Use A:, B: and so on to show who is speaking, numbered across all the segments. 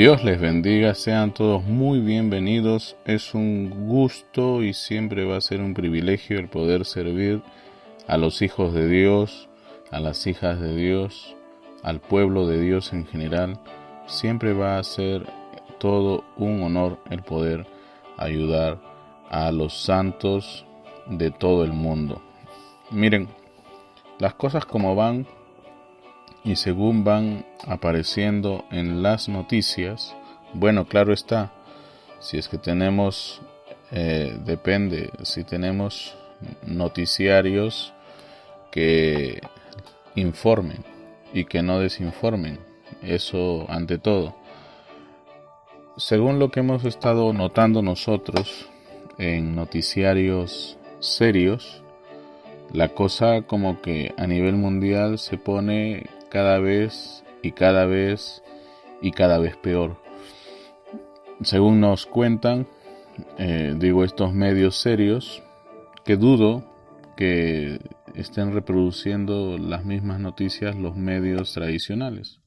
A: Dios les bendiga, sean todos muy bienvenidos. Es un gusto y siempre va a ser un privilegio el poder servir a los hijos de Dios, a las hijas de Dios, al pueblo de Dios en general. Siempre va a ser todo un honor el poder ayudar a los santos de todo el mundo. Miren, las cosas como van y según van apareciendo en las noticias, bueno, claro está, si es que tenemos, depende, si tenemos noticiarios que informen y que no desinformen, eso ante todo. Según lo que hemos estado notando nosotros en noticiarios serios, la cosa como que a nivel mundial se pone cada vez peor. Según nos cuentan, estos medios serios, que dudo que estén reproduciendo las mismas noticias los medios tradicionales.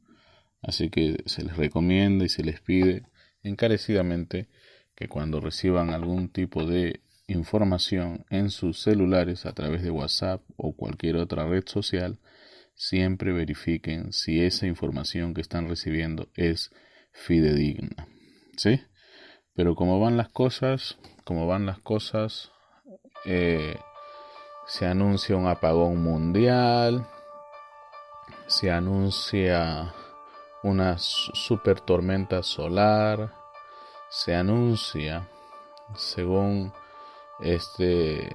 A: Así que se les recomienda y se les pide encarecidamente que cuando reciban algún tipo de información en sus celulares a través de WhatsApp o cualquier otra red social, siempre verifiquen si esa información que están recibiendo es fidedigna, ¿sí? Pero como van las cosas, se anuncia un apagón mundial, se anuncia una super tormenta solar, se anuncia, según este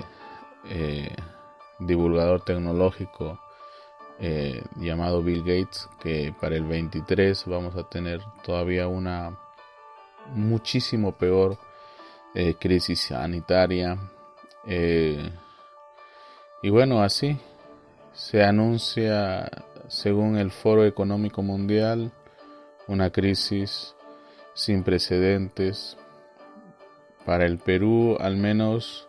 A: divulgador tecnológico llamado Bill Gates, que para el 23 vamos a tener todavía una muchísimo peor crisis sanitaria, y bueno, así se anuncia, según el Foro Económico Mundial, una crisis sin precedentes. Para el Perú, al menos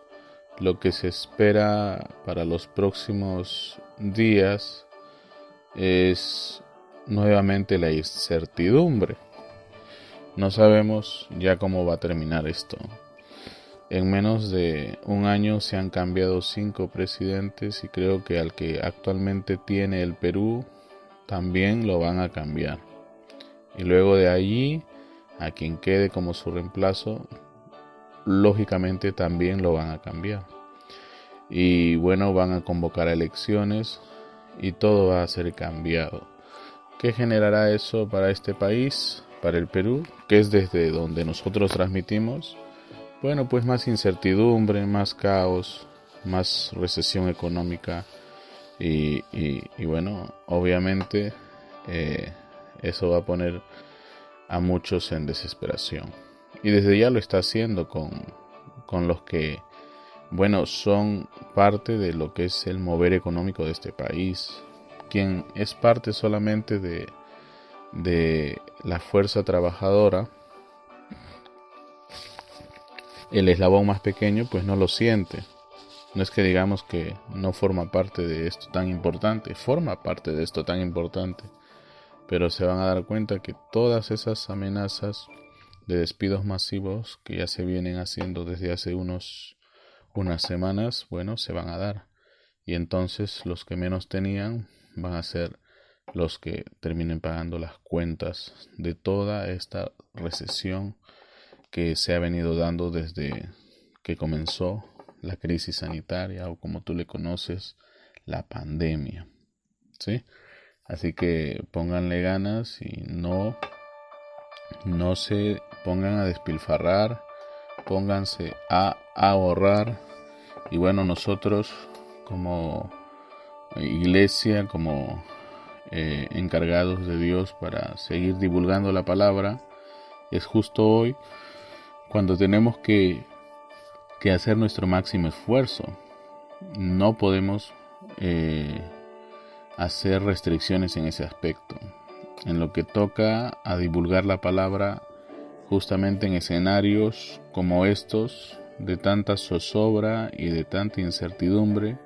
A: lo que se espera para los próximos días es nuevamente la incertidumbre. No sabemos ya cómo va a terminar esto. En menos de un año se han cambiado 5 presidentes y creo que al que actualmente tiene el Perú también lo van a cambiar. Y luego de allí, a quien quede como su reemplazo, lógicamente también lo van a cambiar. Y bueno, van a convocar a elecciones y todo va a ser cambiado. ¿Qué generará eso para este país, para el Perú, que es desde donde nosotros transmitimos? Bueno, pues más incertidumbre, más caos, más recesión económica y bueno, obviamente eso va a poner a muchos en desesperación. Y desde ya lo está haciendo con los que, bueno, son parte de lo que es el mover económico de este país. Quien es parte solamente de la fuerza trabajadora, el eslabón más pequeño, pues no lo siente. No es que digamos que no forma parte de esto tan importante, forma parte de esto tan importante, pero se van a dar cuenta que todas esas amenazas de despidos masivos que ya se vienen haciendo desde hace unas semanas, bueno, se van a dar. Y entonces los que menos tenían van a ser los que terminen pagando las cuentas de toda esta recesión que se ha venido dando desde que comenzó la crisis sanitaria, o como tú le conoces, la pandemia, ¿sí? Así que pónganle ganas y no se pongan a despilfarrar, pónganse a ahorrar. Y bueno, nosotros como iglesia, como encargados de Dios para seguir divulgando la palabra, es justo hoy cuando tenemos que hacer nuestro máximo esfuerzo. No podemos hacer restricciones en ese aspecto. En lo que toca a divulgar la palabra, justamente en escenarios como estos, de tanta zozobra y de tanta incertidumbre,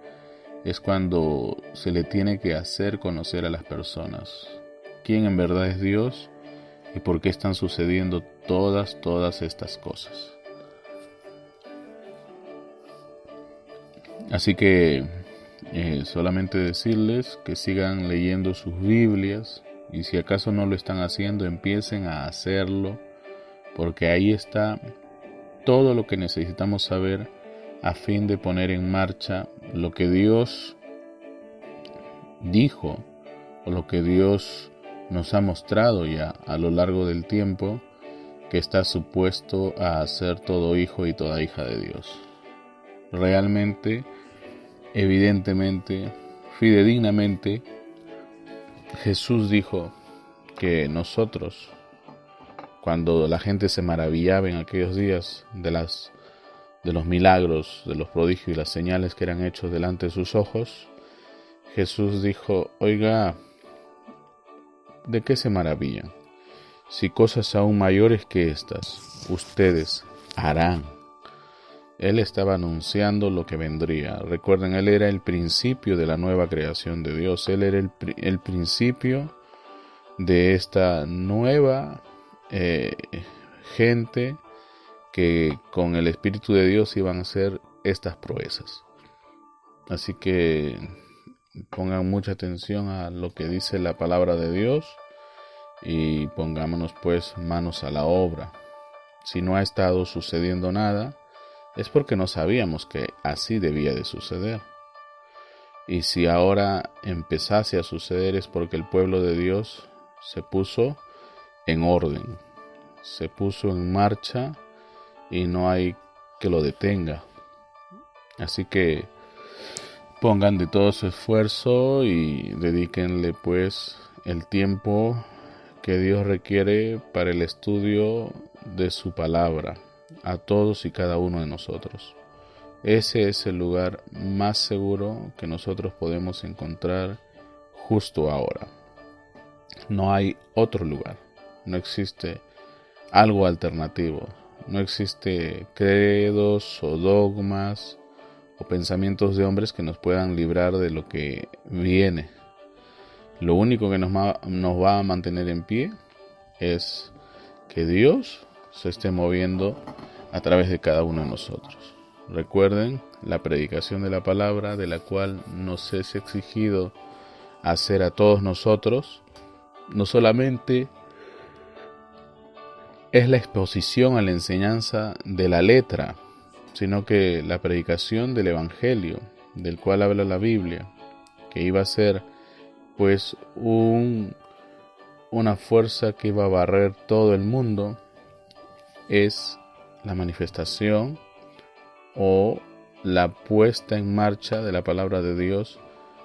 A: es cuando se le tiene que hacer conocer a las personas quién en verdad es Dios y por qué están sucediendo todas estas cosas. Así que solamente decirles que sigan leyendo sus Biblias, y si acaso no lo están haciendo, empiecen a hacerlo, porque ahí está todo lo que necesitamos saber a fin de poner en marcha lo que Dios dijo o lo que Dios nos ha mostrado ya a lo largo del tiempo, que está supuesto a hacer todo hijo y toda hija de Dios. Realmente, evidentemente, fidedignamente, Jesús dijo que nosotros, cuando la gente se maravillaba en aquellos días de los milagros, de los prodigios y las señales que eran hechos delante de sus ojos, Jesús dijo: oiga, ¿de qué se maravillan? Si cosas aún mayores que estas ustedes harán. Él estaba anunciando lo que vendría. Recuerden, Él era el principio de la nueva creación de Dios. Él era el principio de esta nueva gente que con el Espíritu de Dios iban a hacer estas proezas. Así que pongan mucha atención a lo que dice la palabra de Dios y pongámonos pues manos a la obra. Si no ha estado sucediendo nada, es porque no sabíamos que así debía de suceder. Y si ahora empezase a suceder, es porque el pueblo de Dios se puso en orden, se puso en marcha y no hay que lo detenga. Así que pongan de todo su esfuerzo y dedíquenle pues el tiempo que Dios requiere para el estudio de su palabra a todos y cada uno de nosotros. Ese es el lugar más seguro que nosotros podemos encontrar justo ahora. No hay otro lugar, no existe algo alternativo, no existe credos o dogmas o pensamientos de hombres que nos puedan librar de lo que viene. Lo único que nos va a mantener en pie es que Dios se esté moviendo a través de cada uno de nosotros. Recuerden la predicación de la palabra, de la cual nos es exigido hacer a todos nosotros. No solamente es la exposición a la enseñanza de la letra, sino que la predicación del Evangelio, del cual habla la Biblia, que iba a ser pues una fuerza que iba a barrer todo el mundo, es la manifestación o la puesta en marcha de la palabra de Dios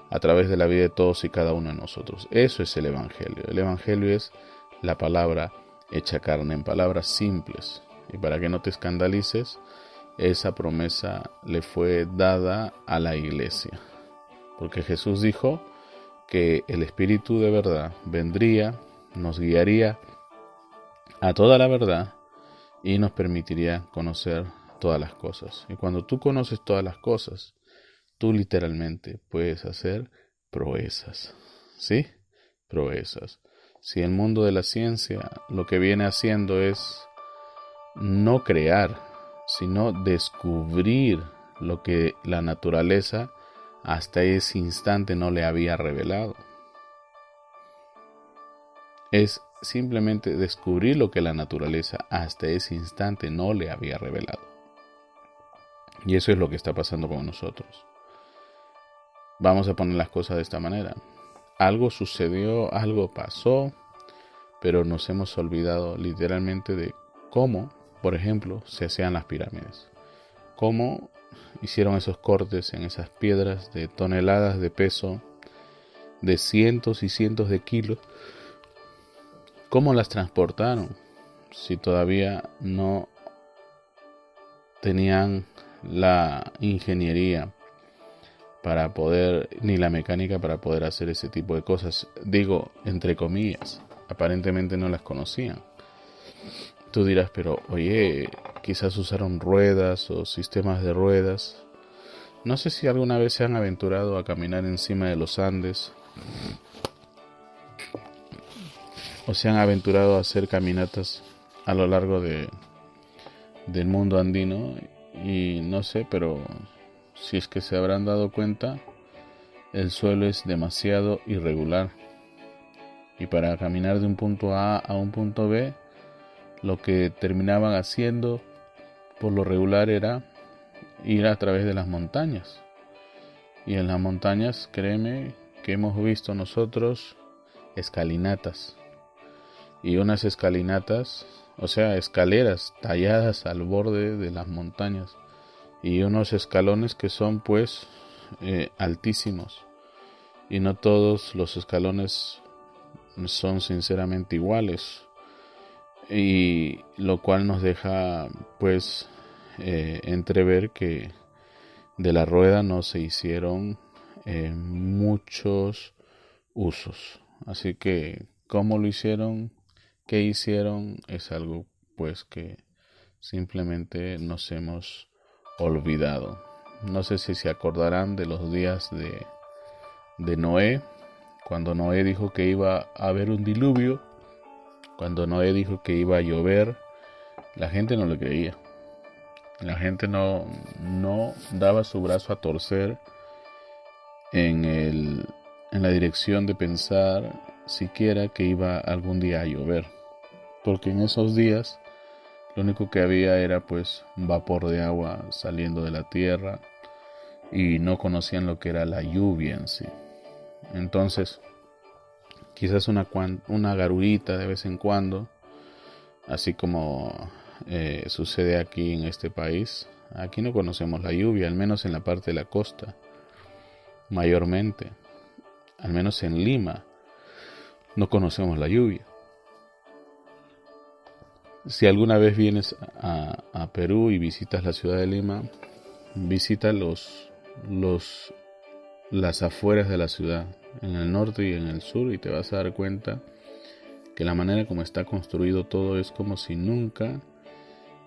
A: a través de la vida de todos y cada uno de nosotros. Eso es el Evangelio. El Evangelio es la palabra hecha carne, en palabras simples. Y para que no te escandalices, esa promesa le fue dada a la iglesia. Porque Jesús dijo que el Espíritu de verdad vendría, nos guiaría a toda la verdad y nos permitiría conocer todas las cosas. Y cuando tú conoces todas las cosas, tú literalmente puedes hacer proezas. ¿Sí? Proezas. Si el mundo de la ciencia lo que viene haciendo es no crear, sino descubrir lo que la naturaleza hasta ese instante no le había revelado. Es simplemente descubrir lo que la naturaleza hasta ese instante no le había revelado. Y eso es lo que está pasando con nosotros. Vamos a poner las cosas de esta manera. Algo sucedió, algo pasó, pero nos hemos olvidado literalmente de cómo, por ejemplo, se hacían las pirámides. Cómo hicieron esos cortes en esas piedras de toneladas de peso, de cientos y cientos de kilos. ¿Cómo las transportaron si todavía no tenían la ingeniería para poder, ni la mecánica para poder hacer ese tipo de cosas? Digo, entre comillas, aparentemente no las conocían. Tú dirás, pero oye, quizás usaron ruedas o sistemas de ruedas. No sé si alguna vez se han aventurado a caminar encima de los Andes o se han aventurado a hacer caminatas a lo largo del mundo andino, y no sé, pero si es que se habrán dado cuenta, el suelo es demasiado irregular, y para caminar de un punto A a un punto B, lo que terminaban haciendo por lo regular era ir a través de las montañas. Y en las montañas, créeme que hemos visto nosotros escalinatas, y unas escalinatas, o sea, escaleras talladas al borde de las montañas, y unos escalones que son pues altísimos, y no todos los escalones son sinceramente iguales, y lo cual nos deja pues entrever que de la rueda no se hicieron muchos usos. Así que cómo lo hicieron, qué hicieron, es algo pues que simplemente nos hemos olvidado. No sé si se acordarán de los días de Noé, cuando Noé dijo que iba a haber un diluvio, cuando Noé dijo que iba a llover. La gente no le creía. La gente no daba su brazo a torcer en la dirección de pensar siquiera que iba algún día a llover, porque en esos días lo único que había era pues vapor de agua saliendo de la tierra, y no conocían lo que era la lluvia en sí. Entonces quizás una garurita de vez en cuando, así como sucede aquí en este país. Aquí no conocemos la lluvia, al menos en la parte de la costa, mayormente, al menos en Lima, no conocemos la lluvia. Si alguna vez vienes a Perú y visitas la ciudad de Lima, visita las afueras de la ciudad, en el norte y en el sur, y te vas a dar cuenta que la manera como está construido todo es como si nunca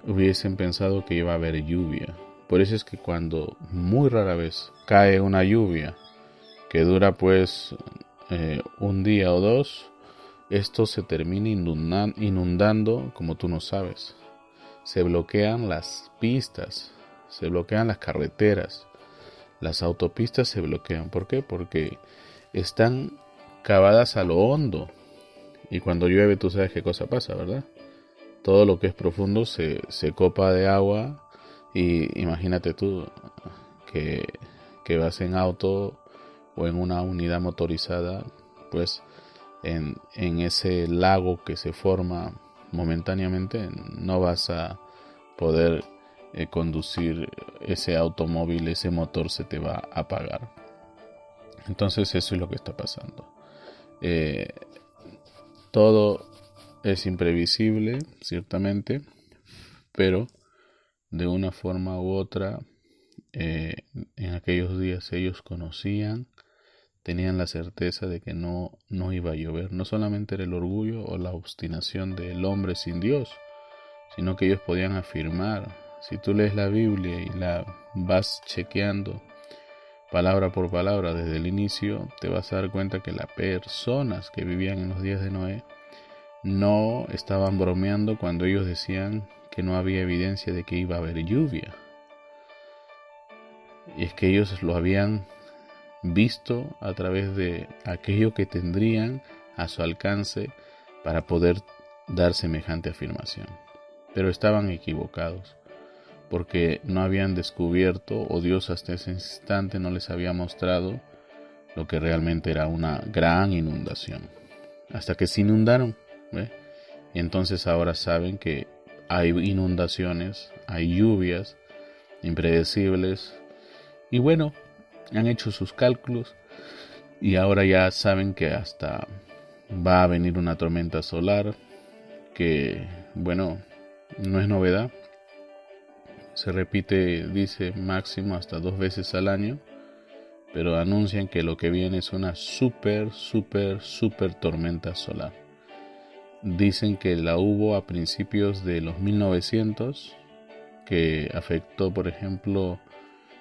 A: hubiesen pensado que iba a haber lluvia. Por eso es que cuando muy rara vez cae una lluvia que dura pues un día o dos, esto se termina inundando como tú no sabes. Se bloquean las pistas, se bloquean las carreteras, las autopistas se bloquean. ¿Por qué? Porque están cavadas a lo hondo, y cuando llueve tú sabes qué cosa pasa, ¿verdad? Todo lo que es profundo se copa de agua, y imagínate tú que vas en auto o en una unidad motorizada, pues en ese lago que se forma momentáneamente, no vas a poder conducir ese automóvil, ese motor se te va a apagar. Entonces eso es lo que está pasando. Todo es imprevisible, ciertamente, pero de una forma u otra, en aquellos días ellos conocían, tenían la certeza de que no iba a llover. No solamente era el orgullo o la obstinación del hombre sin Dios, sino que ellos podían afirmar. Si tú lees la Biblia y la vas chequeando palabra por palabra desde el inicio, te vas a dar cuenta que las personas que vivían en los días de Noé no estaban bromeando cuando ellos decían que no había evidencia de que iba a haber lluvia. Y es que ellos lo habían visto a través de aquello que tendrían a su alcance para poder dar semejante afirmación. Pero estaban equivocados, porque no habían descubierto, o Dios hasta ese instante no les había mostrado lo que realmente era una gran inundación, hasta que se inundaron, ¿ve? Y entonces ahora saben que hay inundaciones, hay lluvias impredecibles, y bueno, han hecho sus cálculos y ahora ya saben que hasta va a venir una tormenta solar, que bueno, no es novedad. Se repite, dice, máximo hasta 2 veces al año, pero anuncian que lo que viene es una super tormenta solar. Dicen que la hubo a principios de los 1900, que afectó, por ejemplo,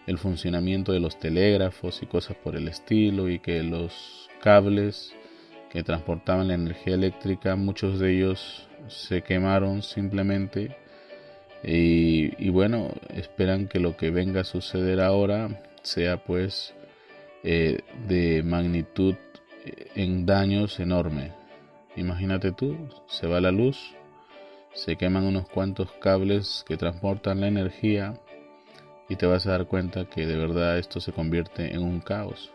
A: el funcionamiento de los telégrafos y cosas por el estilo, y que los cables que transportaban la energía eléctrica, muchos de ellos se quemaron simplemente y bueno, esperan que lo que venga a suceder ahora sea pues de magnitud en daños enorme. Imagínate tú, se va la luz, se queman unos cuantos cables que transportan la energía y te vas a dar cuenta que de verdad esto se convierte en un caos.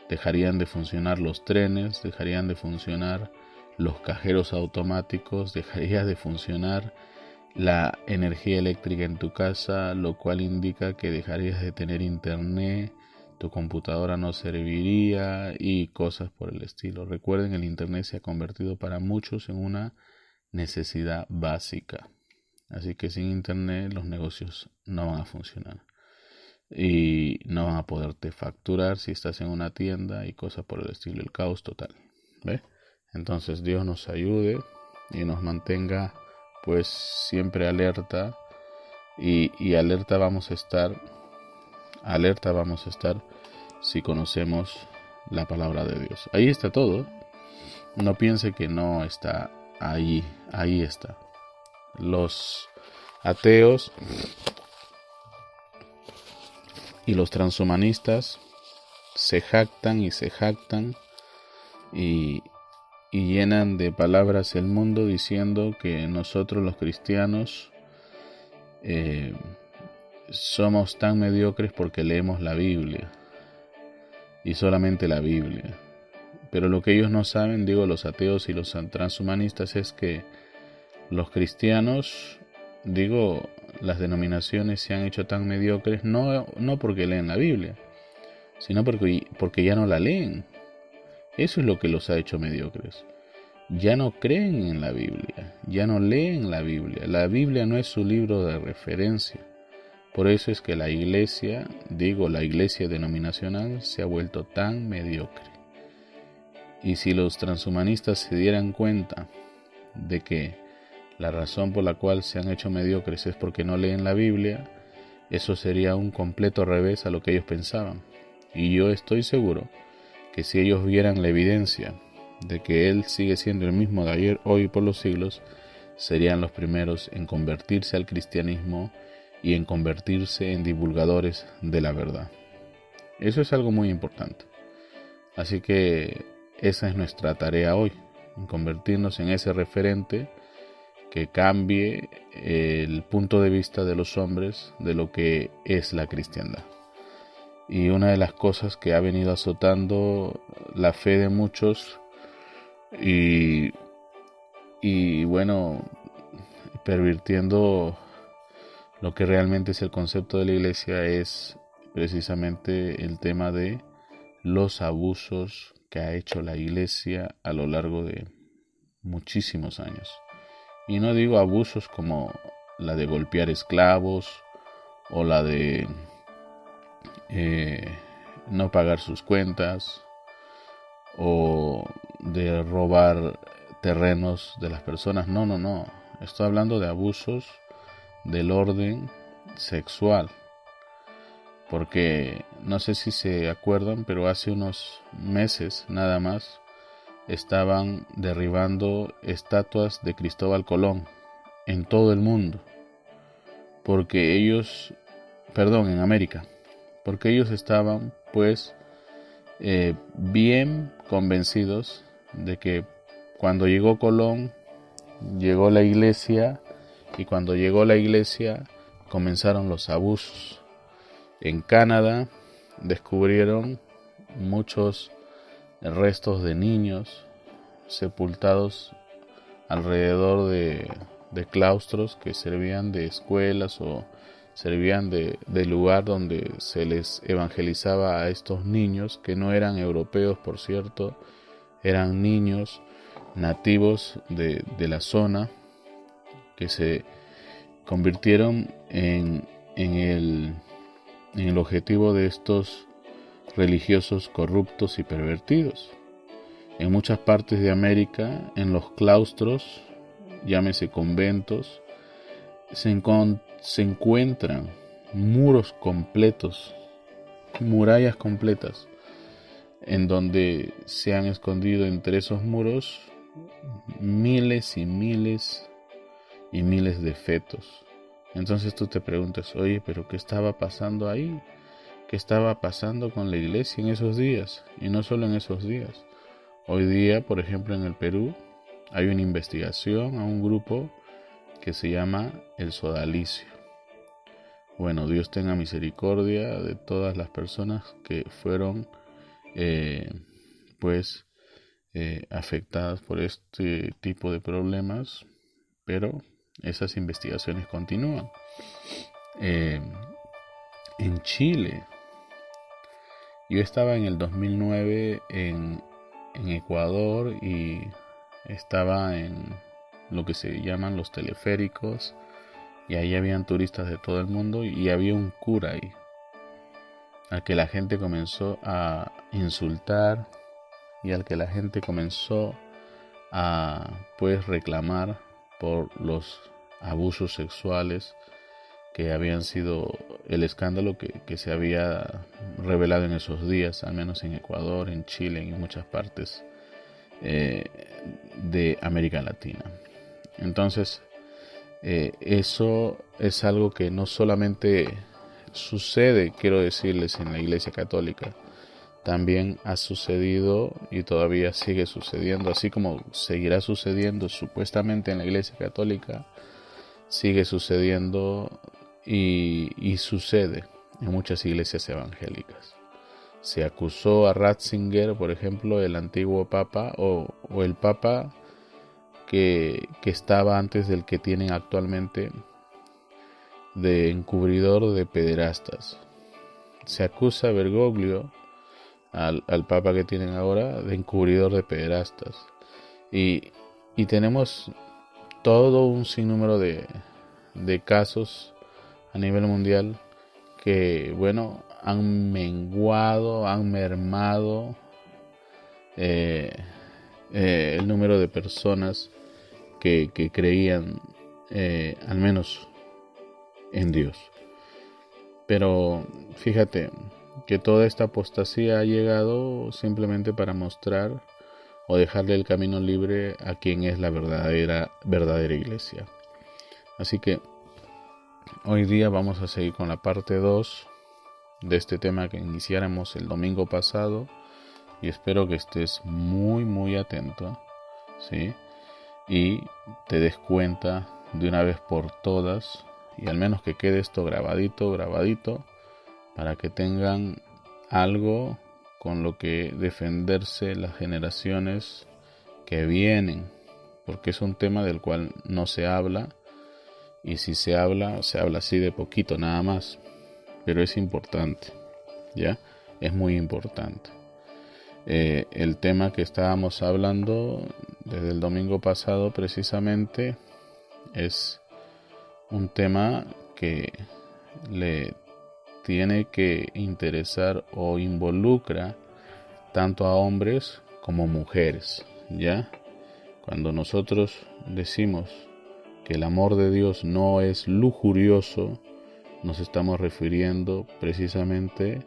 A: Dejarían de funcionar los trenes, dejarían de funcionar los cajeros automáticos, dejaría de funcionar la energía eléctrica en tu casa, lo cual indica que dejarías de tener internet, tu computadora no serviría y cosas por el estilo. Recuerden, el internet se ha convertido para muchos en una necesidad básica. Así que sin internet los negocios no van a funcionar y no van a poderte facturar si estás en una tienda y cosas por el estilo. El caos total. ¿Ve? Entonces Dios nos ayude y nos mantenga pues siempre alerta y alerta vamos a estar si conocemos la palabra de Dios. Ahí está todo. No piense que no está ahí está. Los ateos y los transhumanistas se jactan y llenan de palabras el mundo diciendo que nosotros los cristianos somos tan mediocres porque leemos la Biblia y solamente la Biblia. Pero lo que ellos no saben, digo los ateos y los transhumanistas, es que los cristianos, digo, las denominaciones se han hecho tan mediocres no porque leen la Biblia, sino porque ya no la leen. Eso es lo que los ha hecho mediocres. Ya no creen en la Biblia, ya no leen la Biblia. La Biblia no es su libro de referencia. Por eso es que la iglesia denominacional se ha vuelto tan mediocre. Y si los transhumanistas se dieran cuenta de que la razón por la cual se han hecho mediocres es porque no leen la Biblia, eso sería un completo revés a lo que ellos pensaban. Y yo estoy seguro que si ellos vieran la evidencia de que Él sigue siendo el mismo de ayer, hoy y por los siglos, serían los primeros en convertirse al cristianismo y en convertirse en divulgadores de la verdad. Eso es algo muy importante. Así que esa es nuestra tarea hoy, en convertirnos en ese referente que cambie el punto de vista de los hombres de lo que es la cristiandad. Y una de las cosas que ha venido azotando la fe de muchos y bueno, pervirtiendo lo que realmente es el concepto de la iglesia es precisamente el tema de los abusos que ha hecho la iglesia a lo largo de muchísimos años. Y no digo abusos como la de golpear esclavos o la de no pagar sus cuentas o de robar terrenos de las personas. No. Estoy hablando de abusos del orden sexual. Porque no sé si se acuerdan, pero hace unos meses nada más estaban derribando estatuas de Cristóbal Colón en todo el mundo. En América. Porque ellos estaban pues bien convencidos de que cuando llegó Colón, llegó la iglesia, y cuando llegó la iglesia comenzaron los abusos. En Canadá descubrieron muchos restos de niños sepultados alrededor de claustros que servían de escuelas o servían de lugar donde se les evangelizaba a estos niños, que no eran europeos, por cierto, eran niños nativos de la zona, que se convirtieron en el objetivo de estos religiosos corruptos y pervertidos. En muchas partes de América, en los claustros, llámese conventos, se encuentran muros completos, murallas completas, en donde se han escondido entre esos muros miles y miles y miles de fetos. Entonces tú te preguntas, oye, pero ¿qué estaba pasando ahí? ¿Qué estaba pasando con la iglesia en esos días? Y no solo en esos días. Hoy día, por ejemplo, en el Perú, hay una investigación a un grupo que se llama el sodalicio. Bueno, Dios tenga misericordia de todas las personas que fueron afectadas por este tipo de problemas, pero esas investigaciones continúan. En Chile, yo estaba en el 2009 en Ecuador y estaba en lo que se llaman los teleféricos, y ahí habían turistas de todo el mundo y había un cura ahí al que la gente comenzó a insultar y al que la gente comenzó a reclamar por los abusos sexuales que habían sido el escándalo que se había revelado en esos días, al menos en Ecuador, en Chile y en muchas partes de América Latina. Entonces, eso es algo que no solamente sucede, quiero decirles, en la Iglesia Católica, también ha sucedido y todavía sigue sucediendo, así como seguirá sucediendo supuestamente en la Iglesia Católica, sigue sucediendo y sucede en muchas iglesias evangélicas. Se acusó a Ratzinger, por ejemplo, el antiguo papa o el papa que estaba antes del que tienen actualmente, de encubridor de pederastas. Se acusa a Bergoglio, al papa que tienen ahora, de encubridor de pederastas. Y tenemos todo un sinnúmero de casos a nivel mundial que, bueno, han menguado, han mermado el número de personas que creían al menos en Dios. Pero fíjate que toda esta apostasía ha llegado simplemente para mostrar o dejarle el camino libre a quien es la verdadera iglesia. Así que hoy día vamos a seguir con la parte 2 de este tema que iniciáramos el domingo pasado, y espero que estés muy atento, ¿sí? Y te des cuenta de una vez por todas, y al menos que quede esto grabadito, para que tengan algo con lo que defenderse las generaciones que vienen, porque es un tema del cual no se habla, y si se habla así de poquito nada más, pero es importante, ¿ya? Es muy importante. El tema que estábamos hablando desde el domingo pasado precisamente es un tema que le tiene que interesar o involucra tanto a hombres como mujeres, ¿ya? Cuando nosotros decimos que el amor de Dios no es lujurioso, nos estamos refiriendo precisamente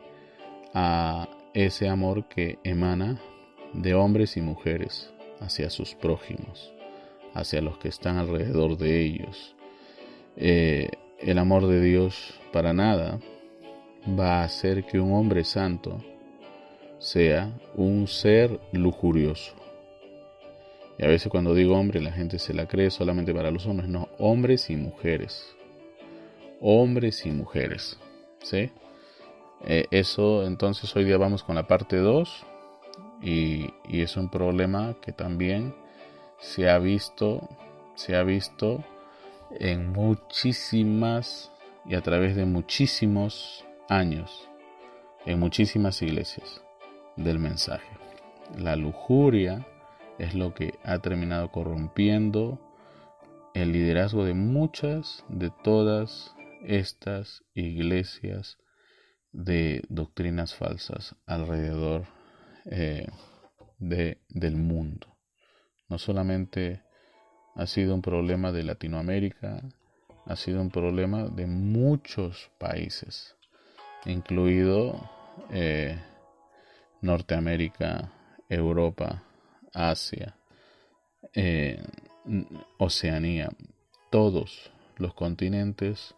A: a ese amor que emana de hombres y mujeres hacia sus prójimos, hacia los que están alrededor de ellos. El amor de Dios para nada va a hacer que un hombre santo sea un ser lujurioso. Y a veces cuando digo hombre, la gente se la cree solamente para los hombres. No, hombres y mujeres. Hombres y mujeres, ¿sí? Eso, entonces hoy día vamos con la parte 2 y es un problema que también se ha visto en muchísimas y a través de muchísimos años, en muchísimas iglesias del mensaje. La lujuria es lo que ha terminado corrompiendo el liderazgo de todas estas iglesias de doctrinas falsas alrededor del mundo. No solamente ha sido un problema de Latinoamérica, ha sido un problema de muchos países, incluido Norteamérica, Europa, Asia, eh, Oceanía, todos los continentes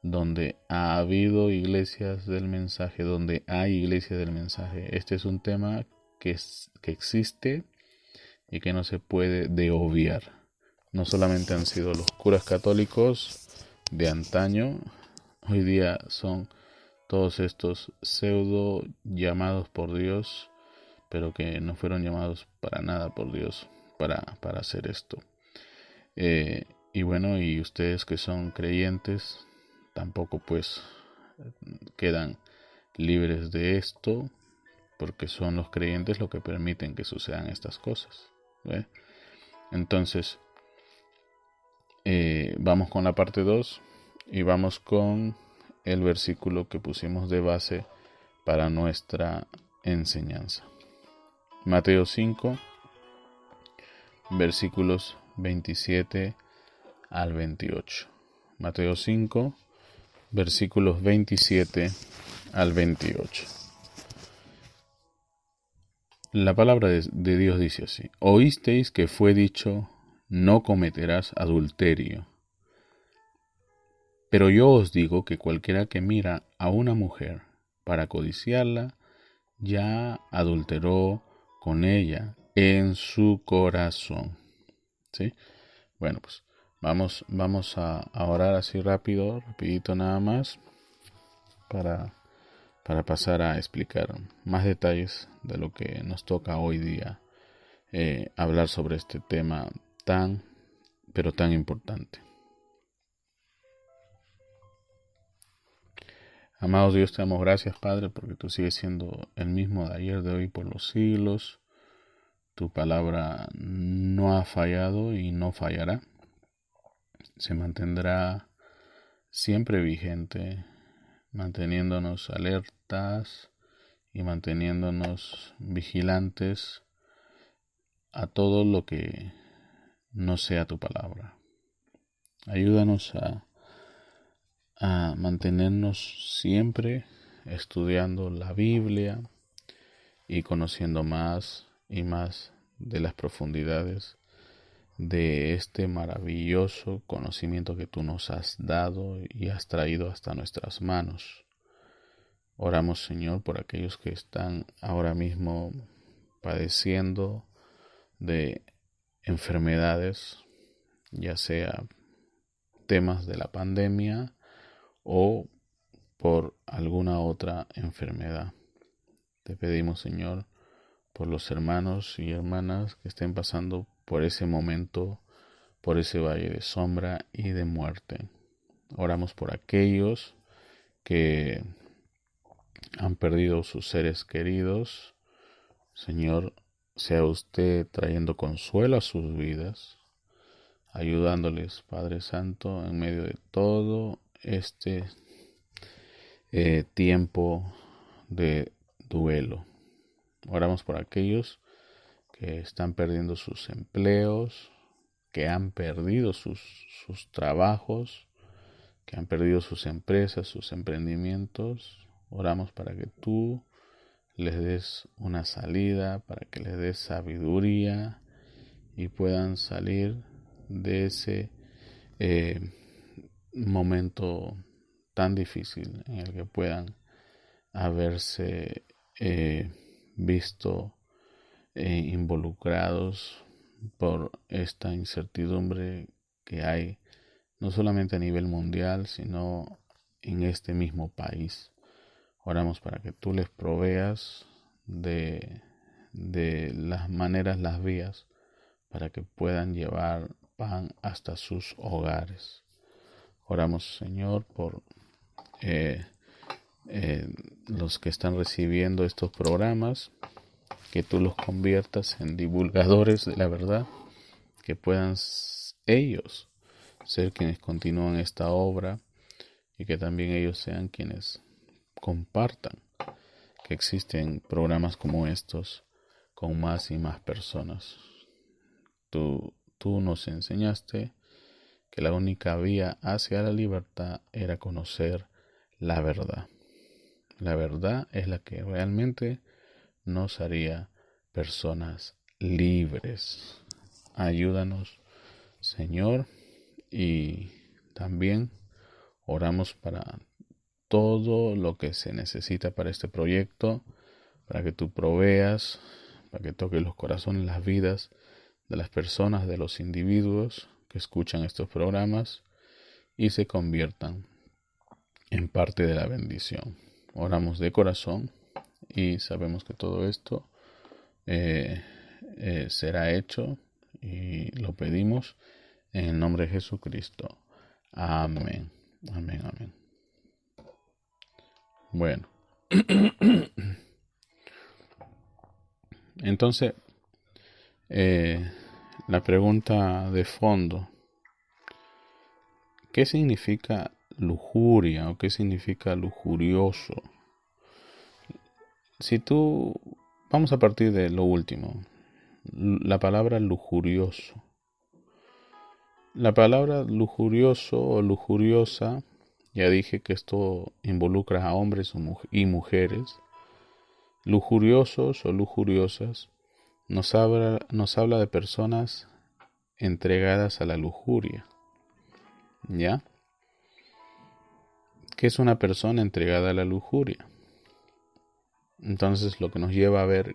A: donde ha habido iglesias del mensaje, donde hay iglesias del mensaje. Este es un tema que existe y que no se puede de obviar. No solamente han sido los curas católicos de antaño, hoy día son todos estos pseudo llamados por Dios, pero que no fueron llamados para nada por Dios para hacer esto. Y bueno, y ustedes que son creyentes tampoco pues quedan libres de esto, porque son los creyentes los que permiten que sucedan estas cosas. ¿Ve? Entonces, vamos con la parte 2 y vamos con el versículo que pusimos de base para nuestra enseñanza. Mateo 5, versículos 27 al 28. Mateo 5, versículos 27 al 28. La palabra de Dios dice así: Oísteis que fue dicho, no cometerás adulterio. Pero yo os digo que cualquiera que mira a una mujer para codiciarla, ya adulteró con ella en su corazón. ¿Sí? Bueno, pues vamos a orar así rapidito nada más, para pasar a explicar más detalles de lo que nos toca hoy día hablar sobre este tema pero tan importante. Amados Dios, te damos gracias, Padre, porque tú sigues siendo el mismo de ayer, de hoy, por los siglos. Tu palabra no ha fallado y no fallará. Se mantendrá siempre vigente, manteniéndonos alertas y manteniéndonos vigilantes a todo lo que no sea tu palabra. Ayúdanos a mantenernos siempre estudiando la Biblia y conociendo más y más de las profundidades de este maravilloso conocimiento que tú nos has dado y has traído hasta nuestras manos. Oramos, Señor, por aquellos que están ahora mismo padeciendo de enfermedades, ya sea temas de la pandemia o por alguna otra enfermedad. Te pedimos, Señor, por los hermanos y hermanas que estén pasando por ese momento, por ese valle de sombra y de muerte. Oramos por aquellos que han perdido sus seres queridos. Señor, sea usted trayendo consuelo a sus vidas, ayudándoles, Padre Santo, en medio de todo este tiempo de duelo. Oramos por aquellos que están perdiendo sus empleos, que han perdido sus trabajos, que han perdido sus empresas, sus emprendimientos. Oramos para que tú les des una salida, para que les des sabiduría y puedan salir de ese momento tan difícil en el que puedan haberse visto involucrados por esta incertidumbre que hay no solamente a nivel mundial, sino en este mismo país. Oramos para que tú les proveas de las maneras, las vías, para que puedan llevar pan hasta sus hogares. Oramos, Señor, por los que están recibiendo estos programas, que tú los conviertas en divulgadores de la verdad, que puedan ellos ser quienes continúan esta obra y que también ellos sean quienes compartan que existen programas como estos con más y más personas. Tú nos enseñaste que la única vía hacia la libertad era conocer la verdad. La verdad es la que realmente nos haría personas libres. Ayúdanos, Señor, y también oramos para todo lo que se necesita para este proyecto, para que tú proveas, para que toques los corazones, las vidas de las personas, de los individuos que escuchan estos programas y se conviertan en parte de la bendición. Oramos de corazón y sabemos que todo esto será hecho y lo pedimos en el nombre de Jesucristo. Amén. Amén, amén. Bueno. Entonces, la pregunta de fondo: ¿qué significa lujuria o qué significa lujurioso? Vamos a partir de lo último, la palabra lujurioso. La palabra lujurioso o lujuriosa, ya dije que esto involucra a hombres y mujeres. Lujuriosos o lujuriosas nos habla de personas entregadas a la lujuria. ¿Ya? ¿Qué es una persona entregada a la lujuria? Entonces, lo que nos lleva a ver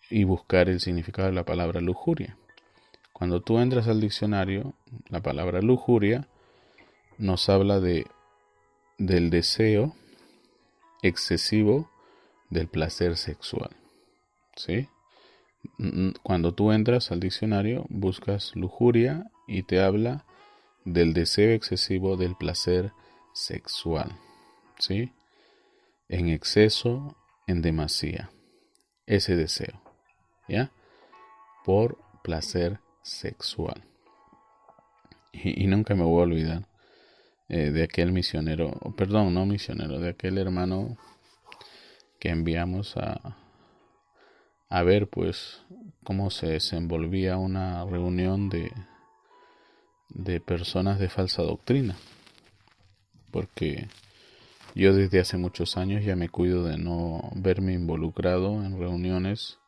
A: y buscar el significado de la palabra lujuria. Cuando tú entras al diccionario, la palabra lujuria nos habla del deseo excesivo del placer sexual. ¿Sí? Cuando tú entras al diccionario, buscas lujuria y te habla del deseo excesivo del placer sexual. ¿Sí? En exceso, en demasía. Ese deseo. ¿Ya? Por placer sexual. Y nunca me voy a olvidar de aquel de aquel hermano que enviamos a ver pues cómo se desenvolvía una reunión de personas de falsa doctrina, porque yo desde hace muchos años ya me cuido de no verme involucrado en reuniones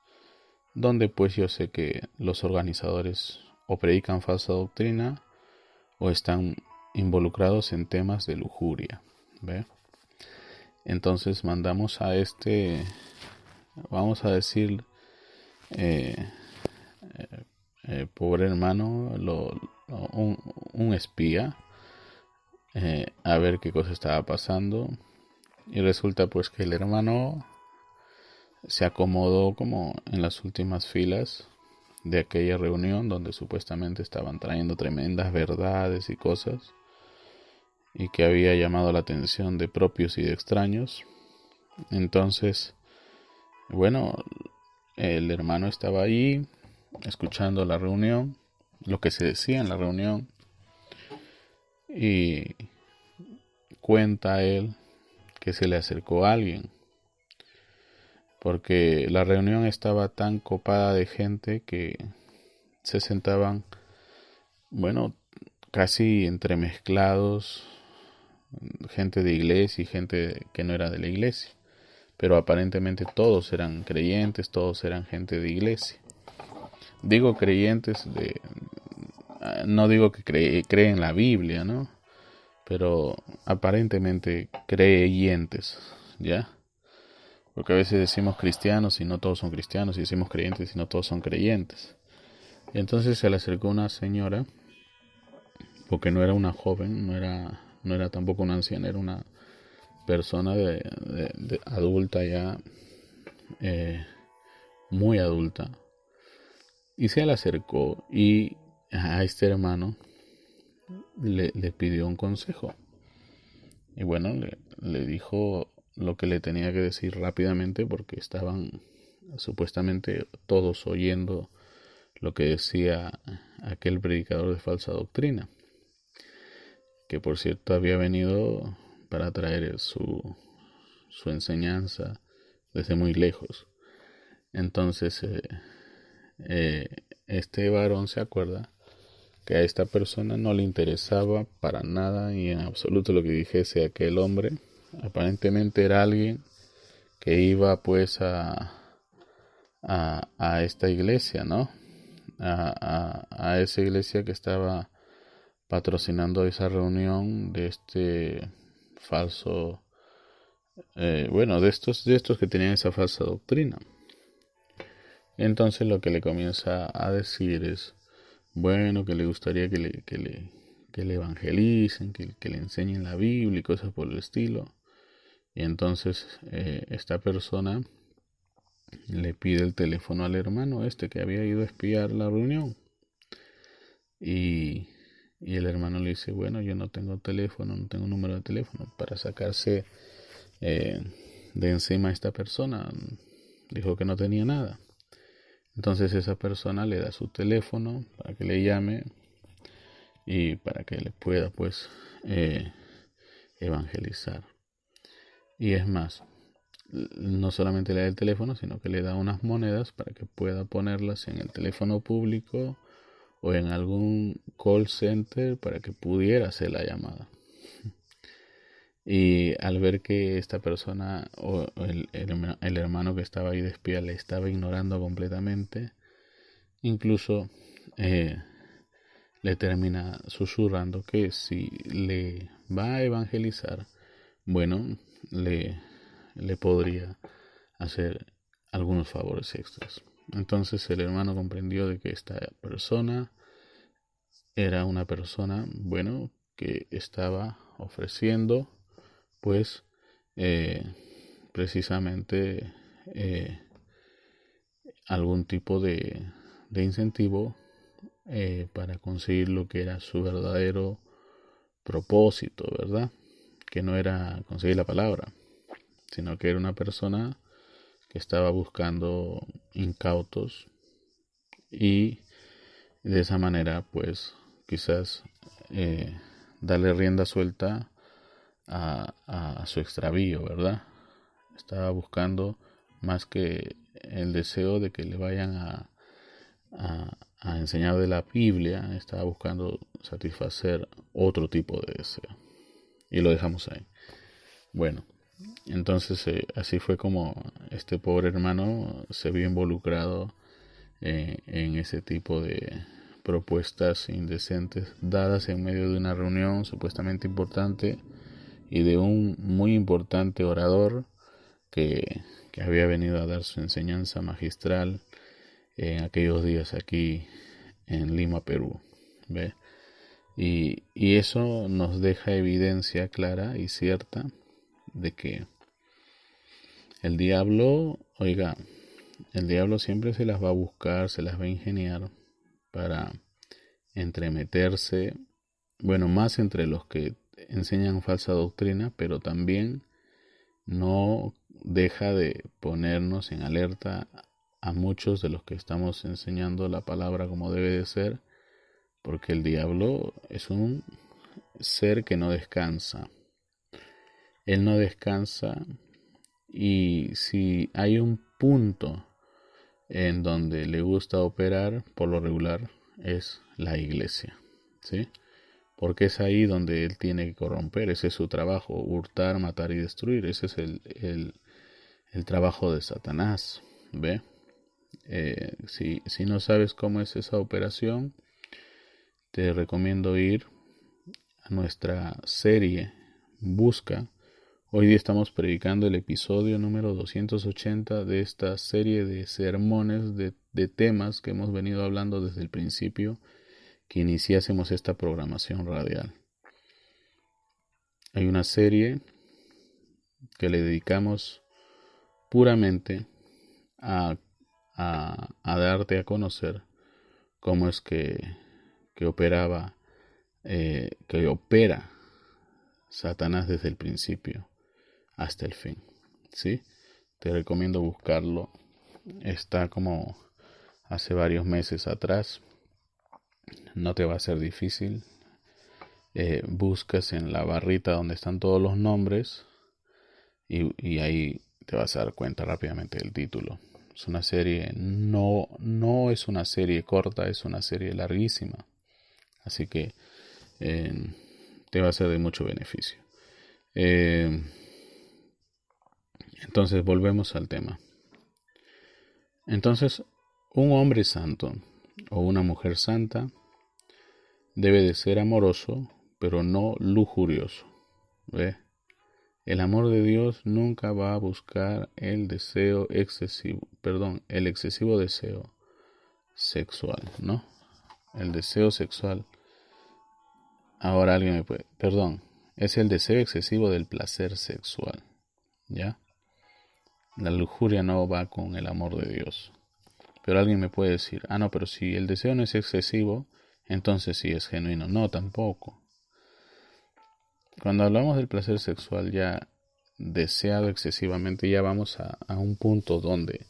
A: donde pues yo sé que los organizadores o predican falsa doctrina o están involucrados en temas de lujuria. ¿Ve? Entonces mandamos a vamos a decir, pobre hermano, un espía, a ver qué cosa estaba pasando. Y resulta pues que el hermano se acomodó como en las últimas filas de aquella reunión donde supuestamente estaban trayendo tremendas verdades y cosas, y que había llamado la atención de propios y de extraños. Entonces, bueno, el hermano estaba ahí escuchando la reunión, lo que se decía en la reunión, y cuenta él que se le acercó a alguien, porque la reunión estaba tan copada de gente que se sentaban, bueno, casi entremezclados, gente de iglesia y gente que no era de la iglesia, pero aparentemente todos eran creyentes, todos eran gente de iglesia. Digo creyentes no digo que creen la Biblia, ¿no? Pero aparentemente creyentes, ¿ya? Porque a veces decimos cristianos y no todos son cristianos, y decimos creyentes y no todos son creyentes. Y entonces se le acercó una señora, porque no era una joven, no era tampoco una anciana, era una persona de adulta ya, muy adulta. Y se le acercó y a este hermano le pidió un consejo. Y bueno, le dijo lo que le tenía que decir rápidamente, porque estaban supuestamente todos oyendo lo que decía aquel predicador de falsa doctrina, que por cierto había venido para traer su enseñanza desde muy lejos. Entonces este varón se acuerda que a esta persona no le interesaba para nada y en absoluto lo que dijese aquel hombre. Aparentemente era alguien que iba pues a esta iglesia, ¿no? A esa iglesia que estaba patrocinando esa reunión de este falso, de estos que tenían esa falsa doctrina. Entonces lo que le comienza a decir es, bueno, que le gustaría que le evangelicen, que le enseñen la Biblia y cosas por el estilo. Y entonces esta persona le pide el teléfono al hermano este que había ido a espiar la reunión. Y el hermano le dice, bueno, yo no tengo teléfono, no tengo número de teléfono para sacarse de encima a esta persona. Dijo que no tenía nada. Entonces esa persona le da su teléfono para que le llame y para que le pueda pues evangelizar. Y es más, no solamente le da el teléfono, sino que le da unas monedas para que pueda ponerlas en el teléfono público o en algún call center para que pudiera hacer la llamada. Y al ver que esta persona o el hermano que estaba ahí de espía le estaba ignorando completamente, incluso le termina susurrando que si le va a evangelizar, bueno, le podría hacer algunos favores extras. Entonces el hermano comprendió de que esta persona era una persona, bueno, que estaba ofreciendo pues precisamente algún tipo de incentivo para conseguir lo que era su verdadero propósito, ¿verdad? Que no era conseguir la palabra, sino que era una persona que estaba buscando incautos y de esa manera pues quizás darle rienda suelta a su extravío, ¿verdad? Estaba buscando más que el deseo de que le vayan a enseñar de la Biblia, estaba buscando satisfacer otro tipo de deseo. Y lo dejamos ahí. Bueno, entonces así fue como este pobre hermano se vio involucrado en ese tipo de propuestas indecentes dadas en medio de una reunión supuestamente importante y de un muy importante orador que había venido a dar su enseñanza magistral en aquellos días aquí en Lima, Perú. ¿Ve? Y eso nos deja evidencia clara y cierta de que el diablo siempre se las va a buscar, se las va a ingeniar para entremeterse, bueno, más entre los que enseñan falsa doctrina, pero también no deja de ponernos en alerta a muchos de los que estamos enseñando la palabra como debe de ser, porque el diablo es un ser que no descansa. Él no descansa, y si hay un punto en donde le gusta operar, por lo regular, es la iglesia, ¿sí? Porque es ahí donde él tiene que corromper, ese es su trabajo, hurtar, matar y destruir, ese es el trabajo de Satanás, ¿ve? Si no sabes cómo es esa operación, te recomiendo ir a nuestra serie Busca. Hoy día estamos predicando el episodio número 280 de esta serie de sermones, de temas que hemos venido hablando desde el principio que iniciásemos esta programación radial. Hay una serie que le dedicamos puramente a darte a conocer cómo es que opera Satanás desde el principio hasta el fin, ¿sí? Te recomiendo buscarlo. Está como hace varios meses atrás. No te va a ser difícil. Buscas en la barrita donde están todos los nombres y ahí te vas a dar cuenta rápidamente del título. Es una serie, no es una serie corta, es una serie larguísima. Así que te va a ser de mucho beneficio. Entonces volvemos al tema. Entonces, un hombre santo o una mujer santa debe de ser amoroso, pero no lujurioso. ¿Ve? El amor de Dios nunca va a buscar el excesivo deseo sexual, ¿no? El deseo sexual. Ahora alguien me puede, es el deseo excesivo del placer sexual, ¿ya? La lujuria no va con el amor de Dios. Pero alguien me puede decir, no, pero si el deseo no es excesivo, entonces sí es genuino. No, tampoco. Cuando hablamos del placer sexual ya deseado excesivamente, ya vamos a un punto donde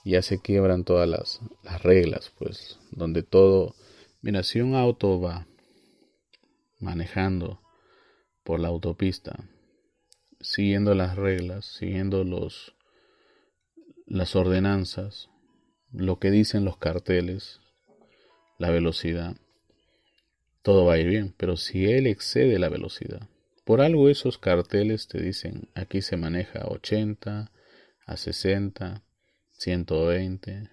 A: ya se quiebran todas las reglas, pues, donde todo... Mira, si un auto va manejando por la autopista, siguiendo las reglas, siguiendo las ordenanzas, lo que dicen los carteles, la velocidad, todo va a ir bien. Pero si él excede la velocidad, por algo esos carteles te dicen aquí se maneja a 80, a 60, 120,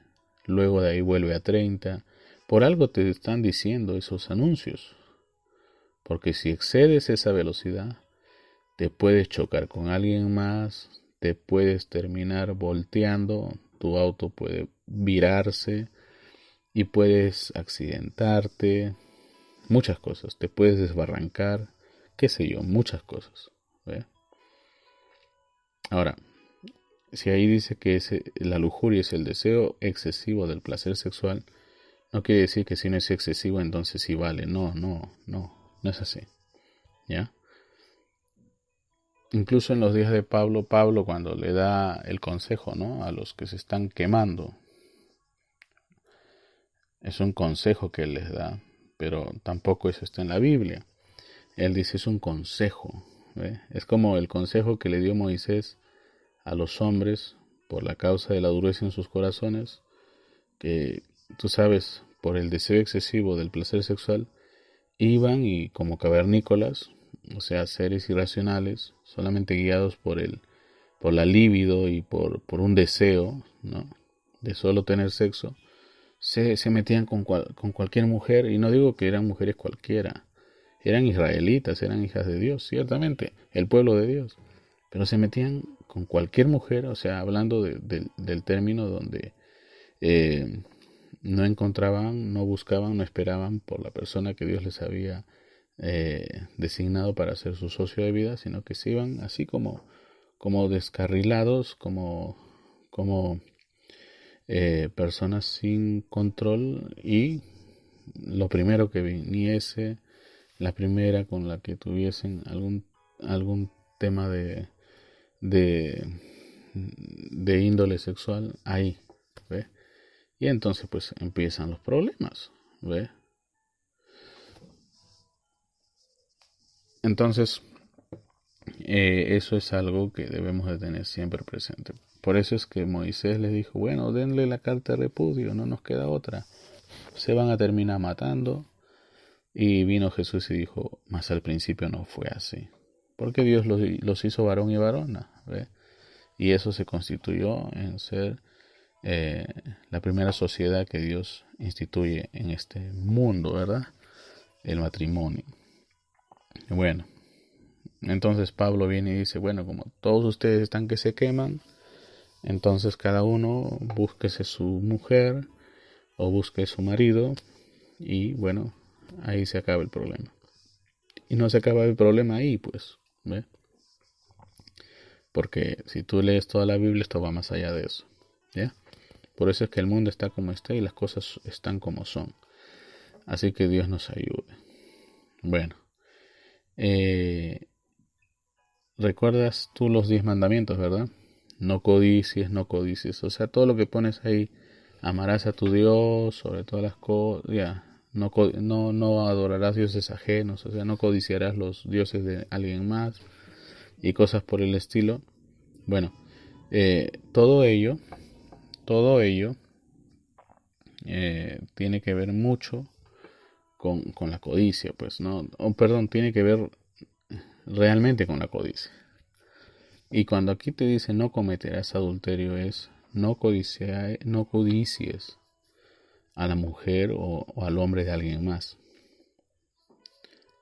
A: luego de ahí vuelve a 30. Por algo te están diciendo esos anuncios. Porque si excedes esa velocidad, te puedes chocar con alguien más, te puedes terminar volteando, tu auto puede virarse y puedes accidentarte, muchas cosas, te puedes desbarrancar, qué sé yo, muchas cosas. ¿Ve? Ahora, si ahí dice que la lujuria es el deseo excesivo del placer sexual, no quiere decir que si no es excesivo entonces sí vale. No es así. ¿Ya? Incluso en los días de Pablo cuando le da el consejo, ¿no?, a los que se están quemando, es un consejo que él les da, pero tampoco eso está en la Biblia. Él dice es un consejo, ¿ve? Es como el consejo que le dio Moisés a los hombres por la causa de la dureza en sus corazones, que tú sabes, por el deseo excesivo del placer sexual, iban y como cavernícolas, o sea, seres irracionales, solamente guiados por la libido y por un deseo, ¿no?, de solo tener sexo, se metían con cualquier mujer, y no digo que eran mujeres cualquiera, eran israelitas, eran hijas de Dios, ciertamente, el pueblo de Dios, pero se metían con cualquier mujer, o sea, hablando del término donde no encontraban, no buscaban, no esperaban por la persona que Dios les había designado para ser su socio de vida, sino que se iban así como descarrilados, como personas sin control, y lo primero que viniese, la primera con la que tuviesen algún tema de índole sexual, ahí, ¿ve? Y entonces pues empiezan los problemas, ¿ve? Entonces eso es algo que debemos de tener siempre presente. Por eso es que Moisés les dijo, bueno, denle la carta de repudio, no nos queda otra. Se van a terminar matando. Y vino Jesús y dijo, mas al principio no fue así. Porque Dios los hizo varón y varona, ¿ve? Y eso se constituyó en ser la primera sociedad que Dios instituye en este mundo, ¿verdad? El matrimonio. Bueno, entonces Pablo viene y dice, bueno, como todos ustedes están que se queman, entonces cada uno búsquese su mujer o busque su marido, y bueno, ahí se acaba el problema. Y no se acaba el problema ahí, pues, ¿ve? Porque si tú lees toda la Biblia, esto va más allá de eso, ¿ya? Por eso es que el mundo está como está y las cosas están como son. Así que Dios nos ayude. Bueno, recuerdas tú los 10 mandamientos, ¿verdad? No codicies, no codicies. O sea, todo lo que pones ahí, amarás a tu Dios sobre todas las cosas, ya. No adorarás dioses ajenos, o sea, no codiciarás los dioses de alguien más y cosas por el estilo. Bueno, todo ello tiene que ver mucho con la codicia, pues, ¿no? Perdón, tiene que ver realmente con la codicia. Y cuando aquí te dice no cometerás adulterio es no codicies a la mujer o al hombre de alguien más.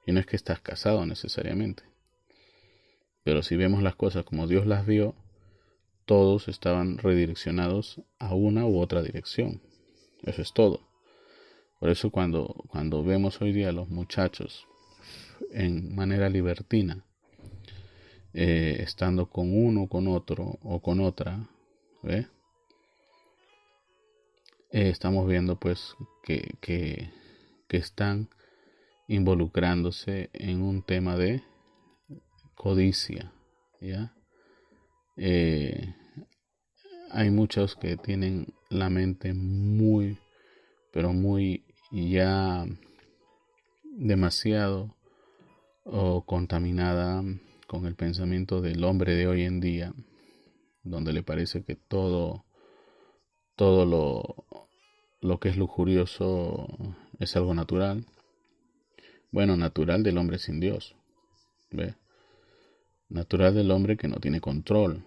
A: Y no es que estás casado necesariamente. Pero si vemos las cosas como Dios las vio, todos estaban redireccionados a una u otra dirección. Eso es todo. Por eso cuando vemos hoy día a los muchachos en manera libertina, estando con uno, con otro o con otra, ¿ve? Estamos viendo pues que están involucrándose en un tema de codicia, ¿ya? Hay muchos que tienen la mente muy, pero muy ya demasiado contaminada con el pensamiento del hombre de hoy en día, donde le parece que todo lo que es lujurioso es algo natural. Bueno, natural del hombre sin Dios, ¿ve? Natural del hombre que no tiene control,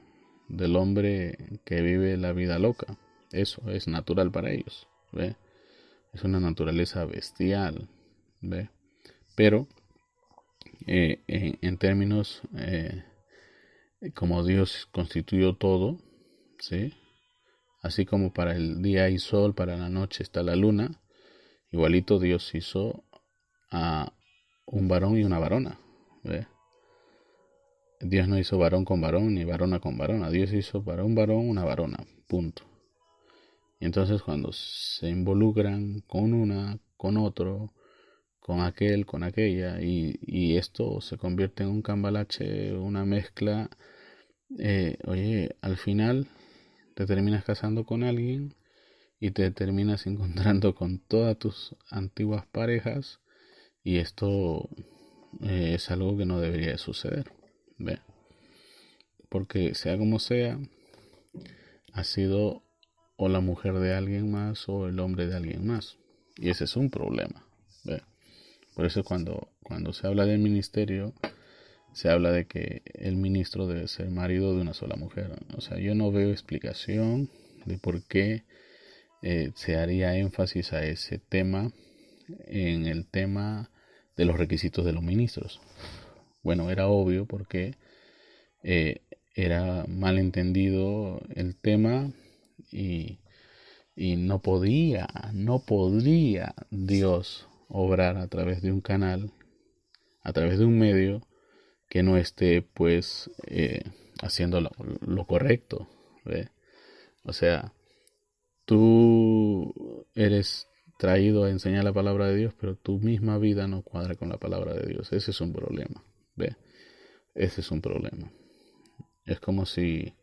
A: del hombre que vive la vida loca. Eso es natural para ellos, ¿ve? Es una naturaleza bestial, ¿ve? Pero en términos como Dios constituyó todo, ¿sí? Así como para el día hay sol, para la noche está la luna, igualito Dios hizo a un varón y una varona, ¿ve? Dios no hizo varón con varón ni varona con varona. Dios hizo para un varón una varona, punto. Y entonces cuando se involucran con una, con otro, con aquel, con aquella, y esto se convierte en un cambalache, una mezcla, oye, al final te terminas casando con alguien y te terminas encontrando con todas tus antiguas parejas, y esto es algo que no debería de suceder, ¿ve? Porque sea como sea, ha sido o la mujer de alguien más o el hombre de alguien más, y ese es un problema, ¿ve? Por eso cuando se habla del ministerio, se habla de que el ministro debe ser marido de una sola mujer. O sea, yo no veo explicación de por qué se haría énfasis a ese tema en el tema de los requisitos de los ministros. Bueno, era obvio porque era mal entendido el tema y no podría Dios obrar a través de un canal, a través de un medio que no esté pues haciendo lo correcto, ¿ve? O sea, tú eres traído a enseñar la palabra de Dios, pero tu misma vida no cuadra con la palabra de Dios. Ese es un problema, ¿ve? Ese es un problema. Es como si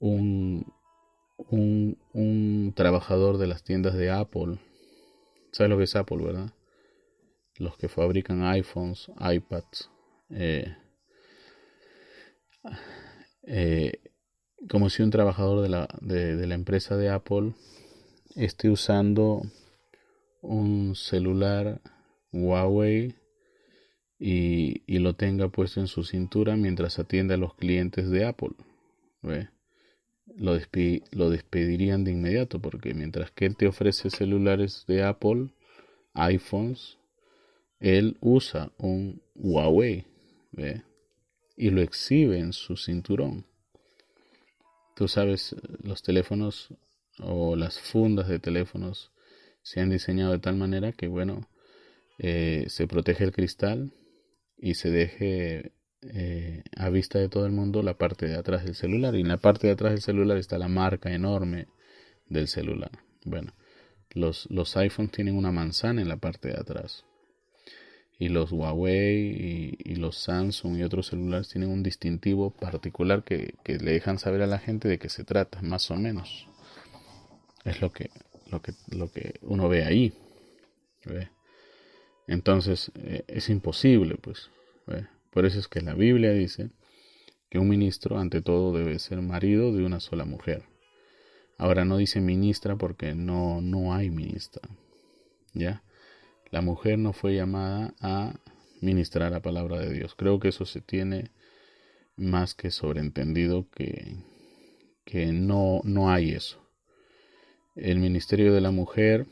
A: un trabajador de las tiendas de Apple, ¿sabes lo que es Apple, verdad? Los que fabrican iPhones, iPads, como si un trabajador de la empresa de Apple esté usando un celular Huawei y lo tenga puesto en su cintura mientras atiende a los clientes de Apple, ¿ve? Lo despedirían de inmediato, porque mientras que él te ofrece celulares de Apple, iPhones, él usa un Huawei, ¿ve? Y lo exhibe en su cinturón. Tú sabes, los teléfonos o las fundas de teléfonos se han diseñado de tal manera que, bueno, se protege el cristal y se deje a vista de todo el mundo la parte de atrás del celular. Y en la parte de atrás del celular está la marca enorme del celular. Bueno, los iPhones tienen una manzana en la parte de atrás. Y los Huawei y los Samsung y otros celulares tienen un distintivo particular que le dejan saber a la gente de qué se trata, más o menos. Es lo que uno ve ahí, ¿ve? Entonces es imposible, pues, ¿ve? Por eso es que la Biblia dice que un ministro ante todo debe ser marido de una sola mujer. Ahora no dice ministra porque no hay ministra, ¿ya? La mujer no fue llamada a ministrar la palabra de Dios. Creo que eso se tiene más que sobreentendido que no hay eso. El ministerio de la mujer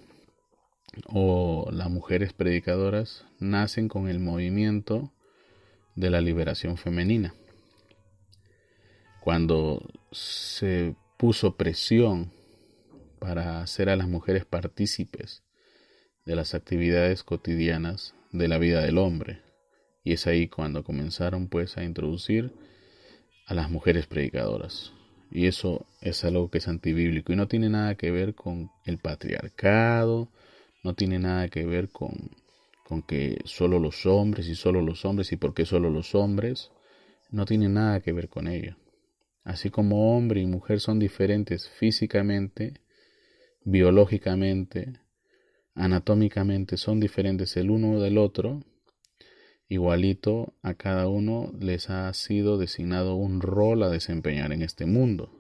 A: o las mujeres predicadoras nacen con el movimiento de la liberación femenina. Cuando se puso presión para hacer a las mujeres partícipes de las actividades cotidianas de la vida del hombre. Y es ahí cuando comenzaron pues a introducir a las mujeres predicadoras. Y eso es algo que es antibíblico y no tiene nada que ver con el patriarcado, no tiene nada que ver con que solo los hombres y por qué solo los hombres, no tiene nada que ver con ello. Así como hombre y mujer son diferentes físicamente, biológicamente, anatómicamente son diferentes el uno del otro, igualito a cada uno les ha sido designado un rol a desempeñar en este mundo.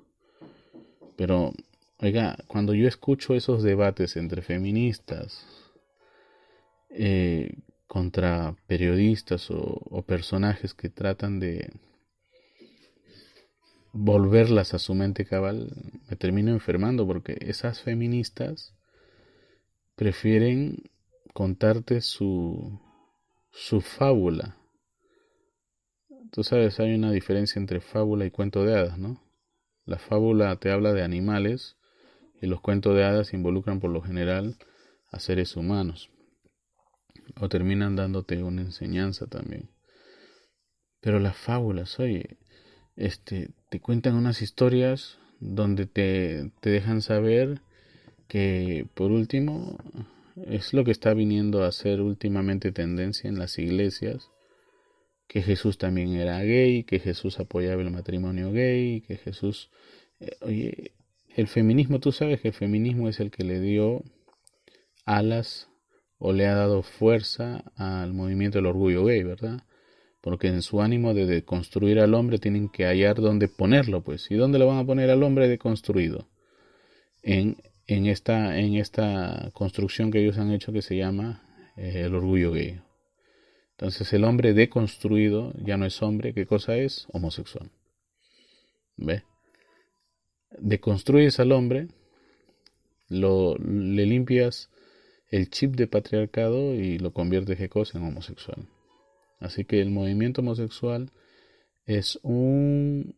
A: Pero, oiga, cuando yo escucho esos debates entre feministas, contra periodistas o personajes que tratan de volverlas a su mente cabal, me termino enfermando porque esas feministas prefieren contarte su fábula. Tú sabes, hay una diferencia entre fábula y cuento de hadas, ¿no? La fábula te habla de animales y los cuentos de hadas involucran por lo general a seres humanos o terminan dándote una enseñanza también. Pero las fábulas, oye, te cuentan unas historias donde te dejan saber que, por último, es lo que está viniendo a ser últimamente tendencia en las iglesias, que Jesús también era gay, que Jesús apoyaba el matrimonio gay, que Jesús... oye, el feminismo, tú sabes que el feminismo es el que le dio alas o le ha dado fuerza al movimiento del orgullo gay, ¿verdad? Porque en su ánimo de deconstruir al hombre tienen que hallar dónde ponerlo, pues. ¿Y dónde lo van a poner al hombre deconstruido? En esta construcción que ellos han hecho que se llama el orgullo gay. Entonces el hombre deconstruido ya no es hombre, ¿qué cosa es? Homosexual. ¿Ve? Deconstruyes al hombre, le limpias el chip de patriarcado y lo conviertes, ¿qué cosa? En homosexual. Así que el movimiento homosexual es un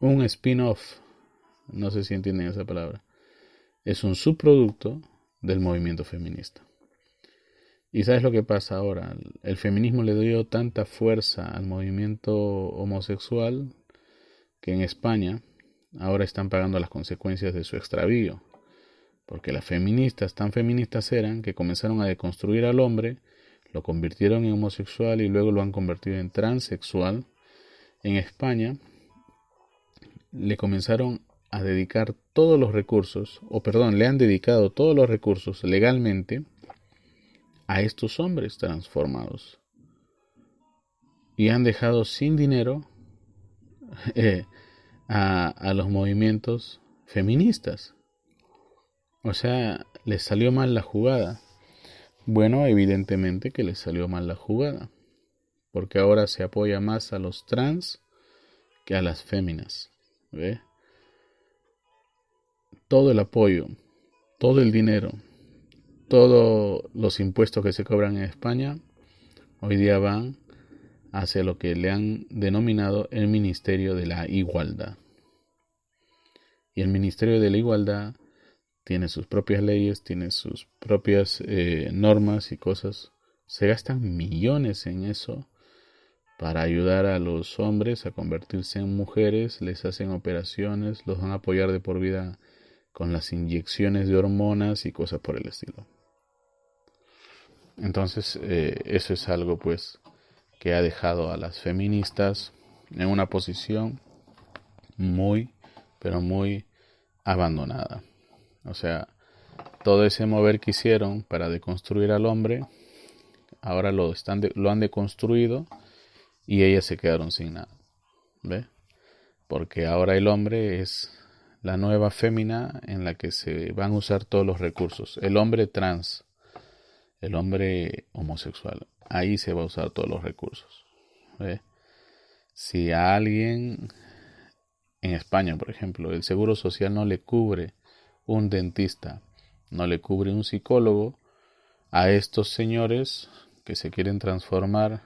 A: spin-off, no sé si entienden esa palabra, es un subproducto del movimiento feminista. ¿Y sabes lo que pasa ahora? El feminismo le dio tanta fuerza al movimiento homosexual que en España ahora están pagando las consecuencias de su extravío. Porque las feministas, tan feministas eran que comenzaron a deconstruir al hombre, lo convirtieron en homosexual y luego lo han convertido en transexual. En España le comenzaron a dedicar todos los recursos, le han dedicado todos los recursos legalmente a estos hombres transformados. Y han dejado sin dinero a los movimientos feministas. O sea, les salió mal la jugada. Bueno, evidentemente que les salió mal la jugada, porque ahora se apoya más a los trans que a las féminas. ¿Ve? Todo el apoyo, todo el dinero, todos los impuestos que se cobran en España, hoy día van hacia lo que le han denominado el Ministerio de la Igualdad. Y el Ministerio de la Igualdad tiene sus propias leyes, tiene sus propias normas y cosas. Se gastan millones en eso para ayudar a los hombres a convertirse en mujeres, les hacen operaciones, los van a apoyar de por vida con las inyecciones de hormonas y cosas por el estilo. Entonces eso es algo pues que ha dejado a las feministas en una posición muy, pero muy abandonada. O sea, todo ese mover que hicieron para deconstruir al hombre, ahora lo han deconstruido y ellas se quedaron sin nada. ¿Ve? Porque ahora el hombre es la nueva fémina en la que se van a usar todos los recursos. El hombre trans, el hombre homosexual, ahí se va a usar todos los recursos. ¿Ve? Si a alguien en España, por ejemplo, el seguro social no le cubre un dentista, no le cubre un psicólogo, a estos señores que se quieren transformar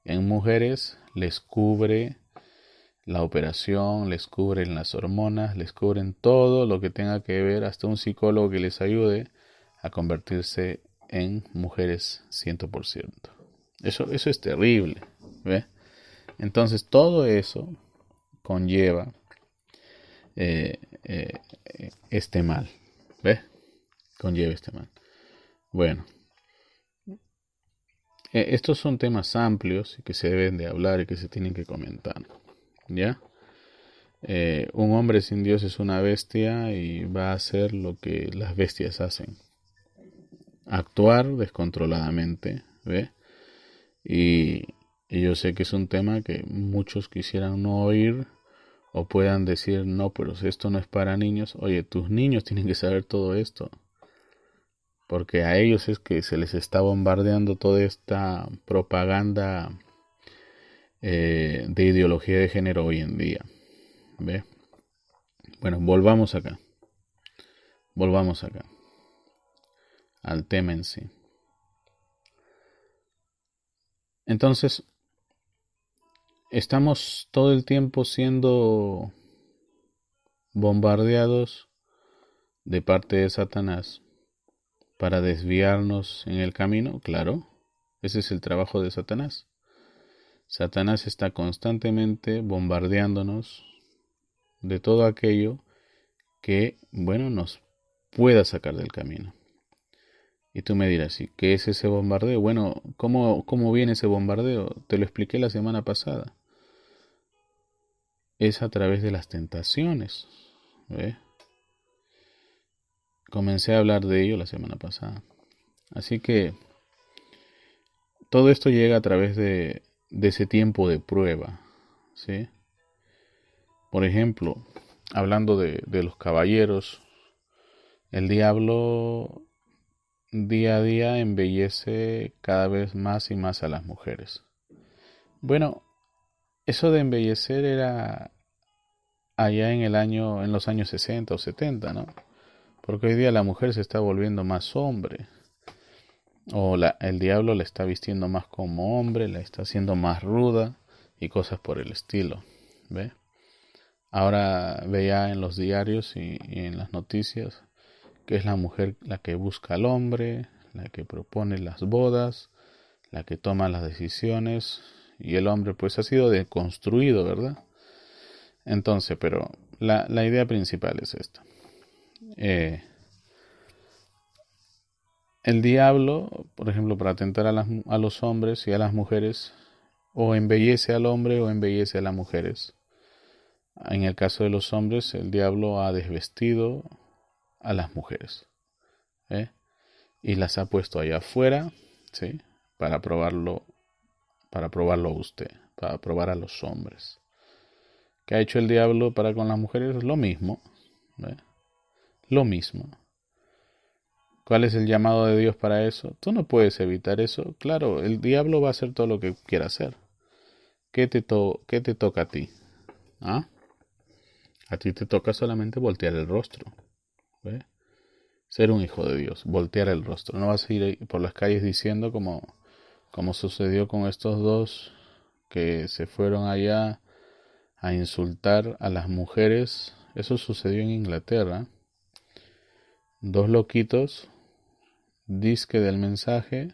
A: en mujeres les cubre la operación, les cubren las hormonas, les cubren todo lo que tenga que ver, hasta un psicólogo que les ayude a convertirse en mujeres 100%. Eso es terrible, ¿ve? Entonces todo eso conlleva eh, eh, este mal, ¿ve? Conlleva este mal. Bueno, estos son temas amplios y que se deben de hablar y que se tienen que comentar, ¿ya? Un hombre sin Dios es una bestia y va a hacer lo que las bestias hacen. Actuar descontroladamente, ¿ve? Y yo sé que es un tema que muchos quisieran no oír o puedan decir, no, pero esto no es para niños. Oye, tus niños tienen que saber todo esto, porque a ellos es que se les está bombardeando toda esta propaganda de ideología de género hoy en día, ¿ve? Bueno, volvamos acá al tema en sí. Entonces, estamos todo el tiempo siendo bombardeados de parte de Satanás para desviarnos en el camino. Claro, ese es el trabajo de Satanás. Satanás está constantemente bombardeándonos de todo aquello que, bueno, nos pueda sacar del camino. Y tú me dirás, ¿y qué es ese bombardeo? Bueno, ¿cómo viene ese bombardeo? Te lo expliqué la semana pasada. Es a través de las tentaciones, ¿ve? Comencé a hablar de ello la semana pasada. Así que todo esto llega a través de ese tiempo de prueba, ¿sí? Por ejemplo, hablando de los caballeros, el diablo día a día embellece cada vez más y más a las mujeres. Bueno, eso de embellecer era allá en los años 60 o 70, ¿no? Porque hoy día la mujer se está volviendo más hombre. O el diablo la está vistiendo más como hombre, la está haciendo más ruda y cosas por el estilo, ¿ve? Ahora veía en los diarios y en las noticias que es la mujer la que busca al hombre, la que propone las bodas, la que toma las decisiones, y el hombre pues ha sido deconstruido, ¿verdad? Entonces, pero la idea principal es esta. El diablo, por ejemplo, para atentar a los hombres y a las mujeres, o embellece al hombre o embellece a las mujeres. En el caso de los hombres, el diablo ha desvestido a las mujeres, ¿eh? Y las ha puesto allá afuera, ¿sí? Para probarlo a usted, para probar a los hombres. ¿Qué ha hecho el diablo para con las mujeres? Lo mismo, ¿ve? Lo mismo. ¿Cuál es el llamado de Dios para eso? Tú no puedes evitar eso. Claro, el diablo va a hacer todo lo que quiera hacer. ¿Qué te toca a ti? ¿Ah? A ti te toca solamente voltear el rostro, ¿ve? Ser un hijo de Dios, voltear el rostro. No vas a ir por las calles diciendo como sucedió con estos dos que se fueron allá a insultar a las mujeres. Eso sucedió en Inglaterra. Dos loquitos, disque del mensaje,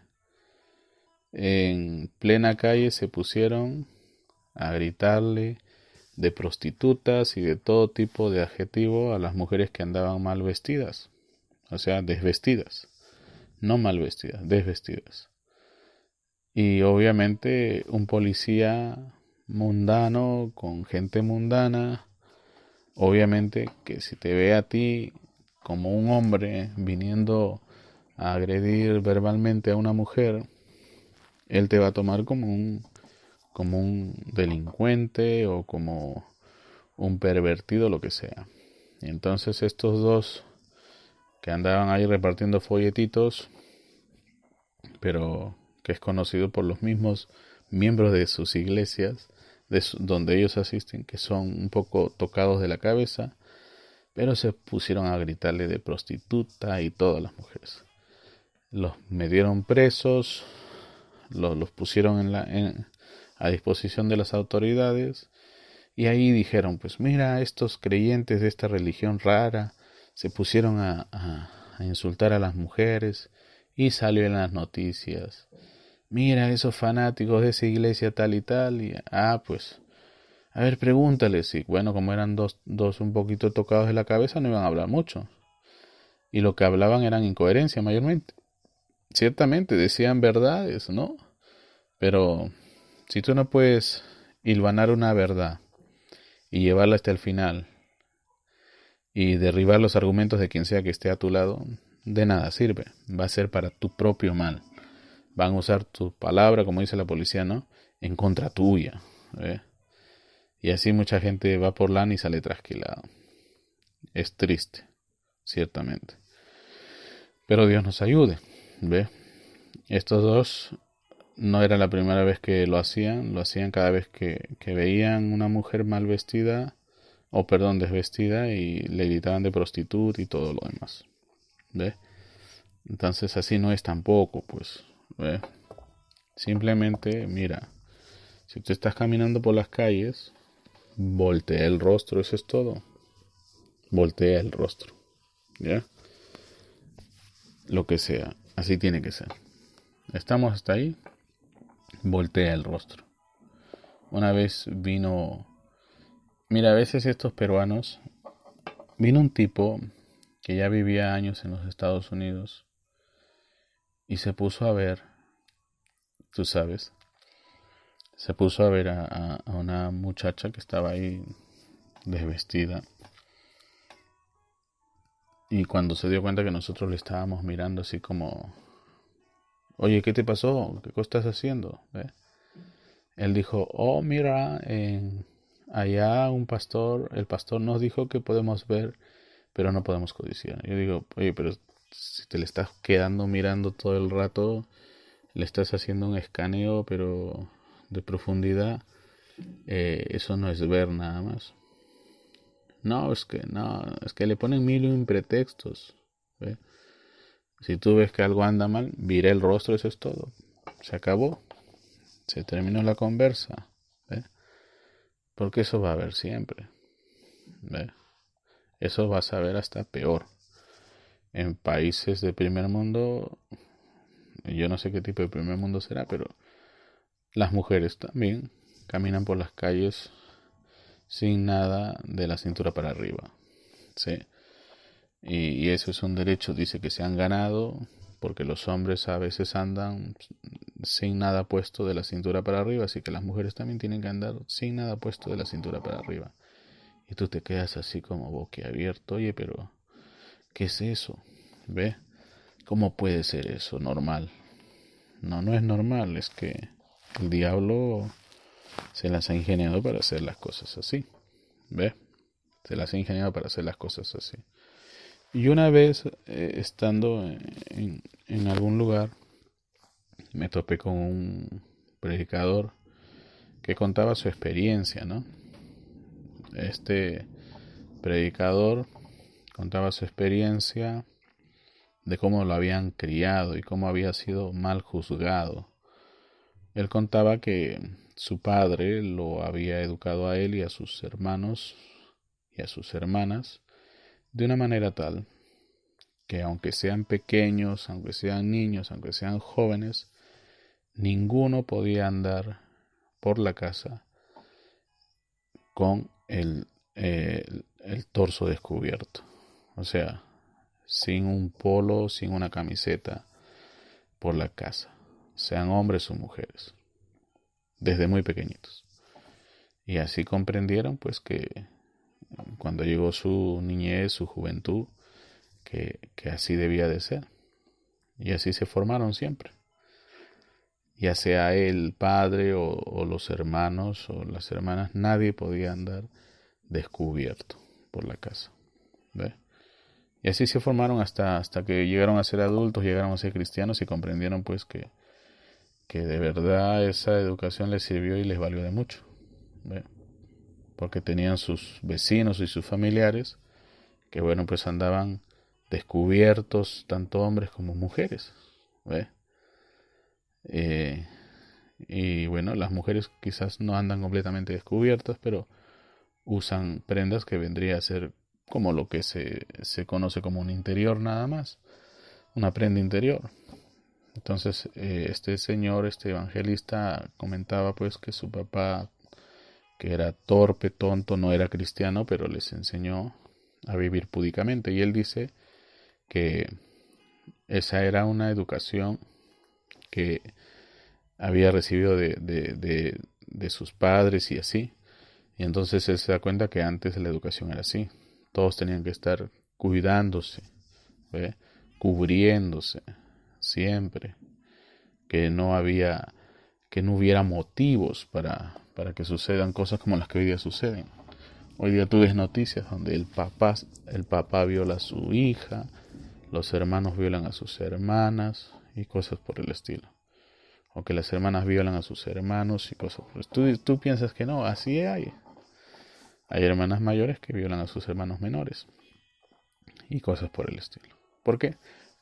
A: en plena calle se pusieron a gritarle de prostitutas y de todo tipo de adjetivo a las mujeres que andaban mal vestidas, o sea, desvestidas, no mal vestidas, desvestidas. Y obviamente un policía mundano con gente mundana, obviamente que si te ve a ti como un hombre viniendo a agredir verbalmente a una mujer, él te va a tomar como un delincuente o como un pervertido, lo que sea. Y entonces estos dos que andaban ahí repartiendo folletitos, pero que es conocido por los mismos miembros de sus iglesias, donde ellos asisten, que son un poco tocados de la cabeza, pero se pusieron a gritarle de prostituta y todas las mujeres. Los metieron presos, los pusieron a disposición de las autoridades, y ahí dijeron, pues mira, estos creyentes de esta religión rara se pusieron a insultar a las mujeres, y salió en las noticias. Mira, esos fanáticos de esa iglesia tal y tal, y pues, a ver, pregúntales. Y bueno, como eran dos un poquito tocados de la cabeza, no iban a hablar mucho. Y lo que hablaban eran incoherencia mayormente. Ciertamente decían verdades, ¿no? Pero si tú no puedes hilvanar una verdad y llevarla hasta el final y derribar los argumentos de quien sea que esté a tu lado, de nada sirve. Va a ser para tu propio mal. Van a usar tu palabra, como dice la policía, ¿no?, en contra tuya. Y así mucha gente va por lana y sale trasquilado. Es triste, ciertamente. Pero Dios nos ayude. ¿Ve? Estos dos no era la primera vez que lo hacían cada vez que veían una mujer mal vestida, desvestida, y le gritaban de prostituta y todo lo demás. ¿Ve? Entonces así no es tampoco, pues. ¿Ve? Simplemente, mira, si tú estás caminando por las calles, voltea el rostro, eso es todo. Voltea el rostro, ¿ya? Lo que sea, así tiene que ser. ¿Estamos hasta ahí? Voltea el rostro. Una vez vino, mira, a veces estos peruanos, vino un tipo que ya vivía años en los Estados Unidos y se puso a ver, tú sabes, se puso a ver a una muchacha que estaba ahí desvestida. Y cuando se dio cuenta que nosotros le estábamos mirando así como, oye, ¿qué te pasó? ¿Qué estás haciendo? ¿Ve? Él dijo, mira, allá el pastor nos dijo que podemos ver, pero no podemos codiciar. Yo digo, oye, pero si te le estás quedando mirando todo el rato, le estás haciendo un escaneo, pero de profundidad, eso no es ver nada más. No, es que le ponen mil y un pretextos. ¿Ve? Si tú ves que algo anda mal, vira el rostro, eso es todo. Se acabó. Se terminó la conversa. ¿Ve? Porque eso va a haber siempre. ¿Ve? Eso vas a ver hasta peor. En países de primer mundo, yo no sé qué tipo de primer mundo será, pero las mujeres también caminan por las calles sin nada de la cintura para arriba. ¿Sí? Y eso es un derecho, dice, que se han ganado, porque los hombres a veces andan sin nada puesto de la cintura para arriba, así que las mujeres también tienen que andar sin nada puesto de la cintura para arriba. Y tú te quedas así como boquiabierto, oye, pero ¿qué es eso? ¿Ve? ¿Cómo puede ser eso normal? No es normal, es que el diablo se las ha ingeniado para hacer las cosas así. ¿Ve? Se las ha ingeniado para hacer las cosas así. Y una vez, estando en algún lugar, me topé con un predicador que contaba su experiencia, ¿no? Este predicador contaba su experiencia de cómo lo habían criado y cómo había sido mal juzgado. Él contaba que su padre lo había educado a él y a sus hermanos y a sus hermanas de una manera tal que aunque sean pequeños, aunque sean niños, aunque sean jóvenes, ninguno podía andar por la casa con el torso descubierto. O sea, sin un polo, sin una camiseta por la casa, sean hombres o mujeres, desde muy pequeñitos. Y así comprendieron pues que cuando llegó su niñez, su juventud, que así debía de ser. Y así se formaron siempre. Ya sea el padre o los hermanos o las hermanas, nadie podía andar descubierto por la casa. ¿Ve? Y así se formaron hasta que llegaron a ser adultos, llegaron a ser cristianos y comprendieron pues que de verdad esa educación les sirvió y les valió de mucho. ¿ve? Porque tenían sus vecinos y sus familiares que, bueno, pues andaban descubiertos, tanto hombres como mujeres, ¿ve? Eh, y bueno, las mujeres quizás no andan completamente descubiertas, pero usan prendas que vendría a ser como lo que se conoce como un interior nada más, una prenda interior. Entonces, este señor, este evangelista, comentaba pues que su papá, que era torpe, tonto, no era cristiano, pero les enseñó a vivir púdicamente. Y él dice que esa era una educación que había recibido de sus padres y así. Y entonces él se da cuenta que antes la educación era así. Todos tenían que estar cuidándose, ¿ve? Cubriéndose siempre, que no había, que no hubiera motivos para que sucedan cosas como las que hoy día suceden. Hoy día tú ves noticias donde el papá viola a su hija, los hermanos violan a sus hermanas y cosas por el estilo. O que las hermanas violan a sus hermanos y cosas por el estilo. Tú piensas que no, así hay. Hay hermanas mayores que violan a sus hermanos menores y cosas por el estilo. ¿Por qué?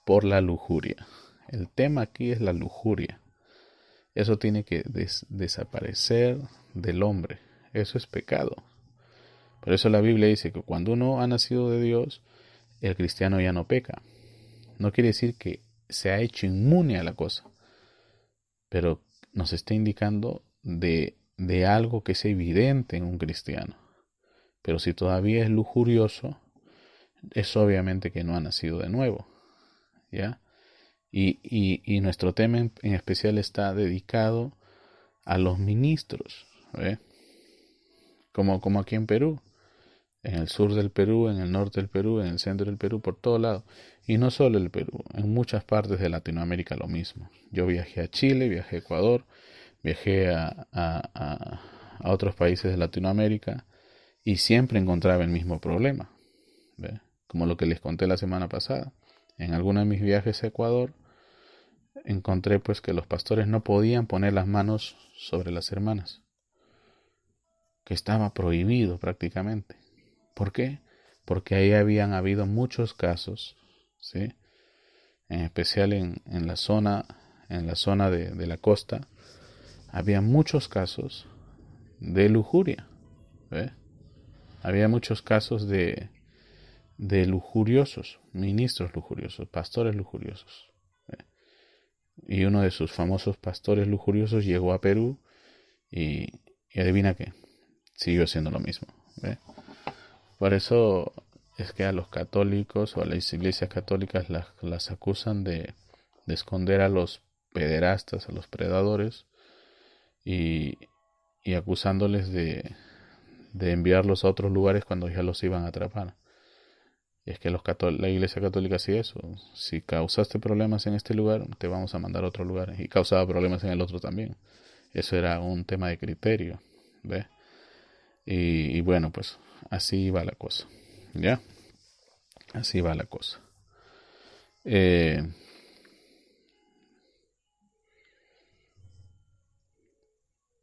A: Por la lujuria. El tema aquí es la lujuria. Eso tiene que desaparecer del hombre. Eso es pecado. Por eso la Biblia dice que cuando uno ha nacido de Dios, el cristiano ya no peca. No quiere decir que se ha hecho inmune a la cosa, pero nos está indicando de algo que es evidente en un cristiano. Pero si todavía es lujurioso, es obviamente que no ha nacido de nuevo, ¿ya? Y nuestro tema en especial está dedicado a los ministros, ¿ve? Como aquí en Perú, en el sur del Perú, en el norte del Perú, en el centro del Perú, por todo lado. Y no solo el Perú, en muchas partes de Latinoamérica lo mismo. Yo viajé a Chile, viajé a Ecuador, viajé a otros países de Latinoamérica y siempre encontraba el mismo problema, ¿ve? Como lo que les conté la semana pasada. En alguno de mis viajes a Ecuador encontré pues que los pastores no podían poner las manos sobre las hermanas, que estaba prohibido prácticamente. ¿Por qué? Porque ahí habían habido muchos casos, ¿sí? En especial en la zona de la costa, había muchos casos de lujuria, ¿ve? Había muchos casos de lujuriosos, ministros lujuriosos, pastores lujuriosos, ¿ve? Y uno de sus famosos pastores lujuriosos llegó a Perú y adivina qué, siguió haciendo lo mismo, ¿ve? Por eso es que a los católicos o a las iglesias católicas las acusan de esconder a los pederastas, a los predadores, y, y acusándoles de enviarlos a otros lugares cuando ya los iban a atrapar. Y es que la iglesia católica hacía eso. Si causaste problemas en este lugar, te vamos a mandar a otro lugar. Y causaba problemas en el otro también. Eso era un tema de criterio, ¿ves? Y bueno, pues así va la cosa, ¿ya? Así va la cosa. Eh,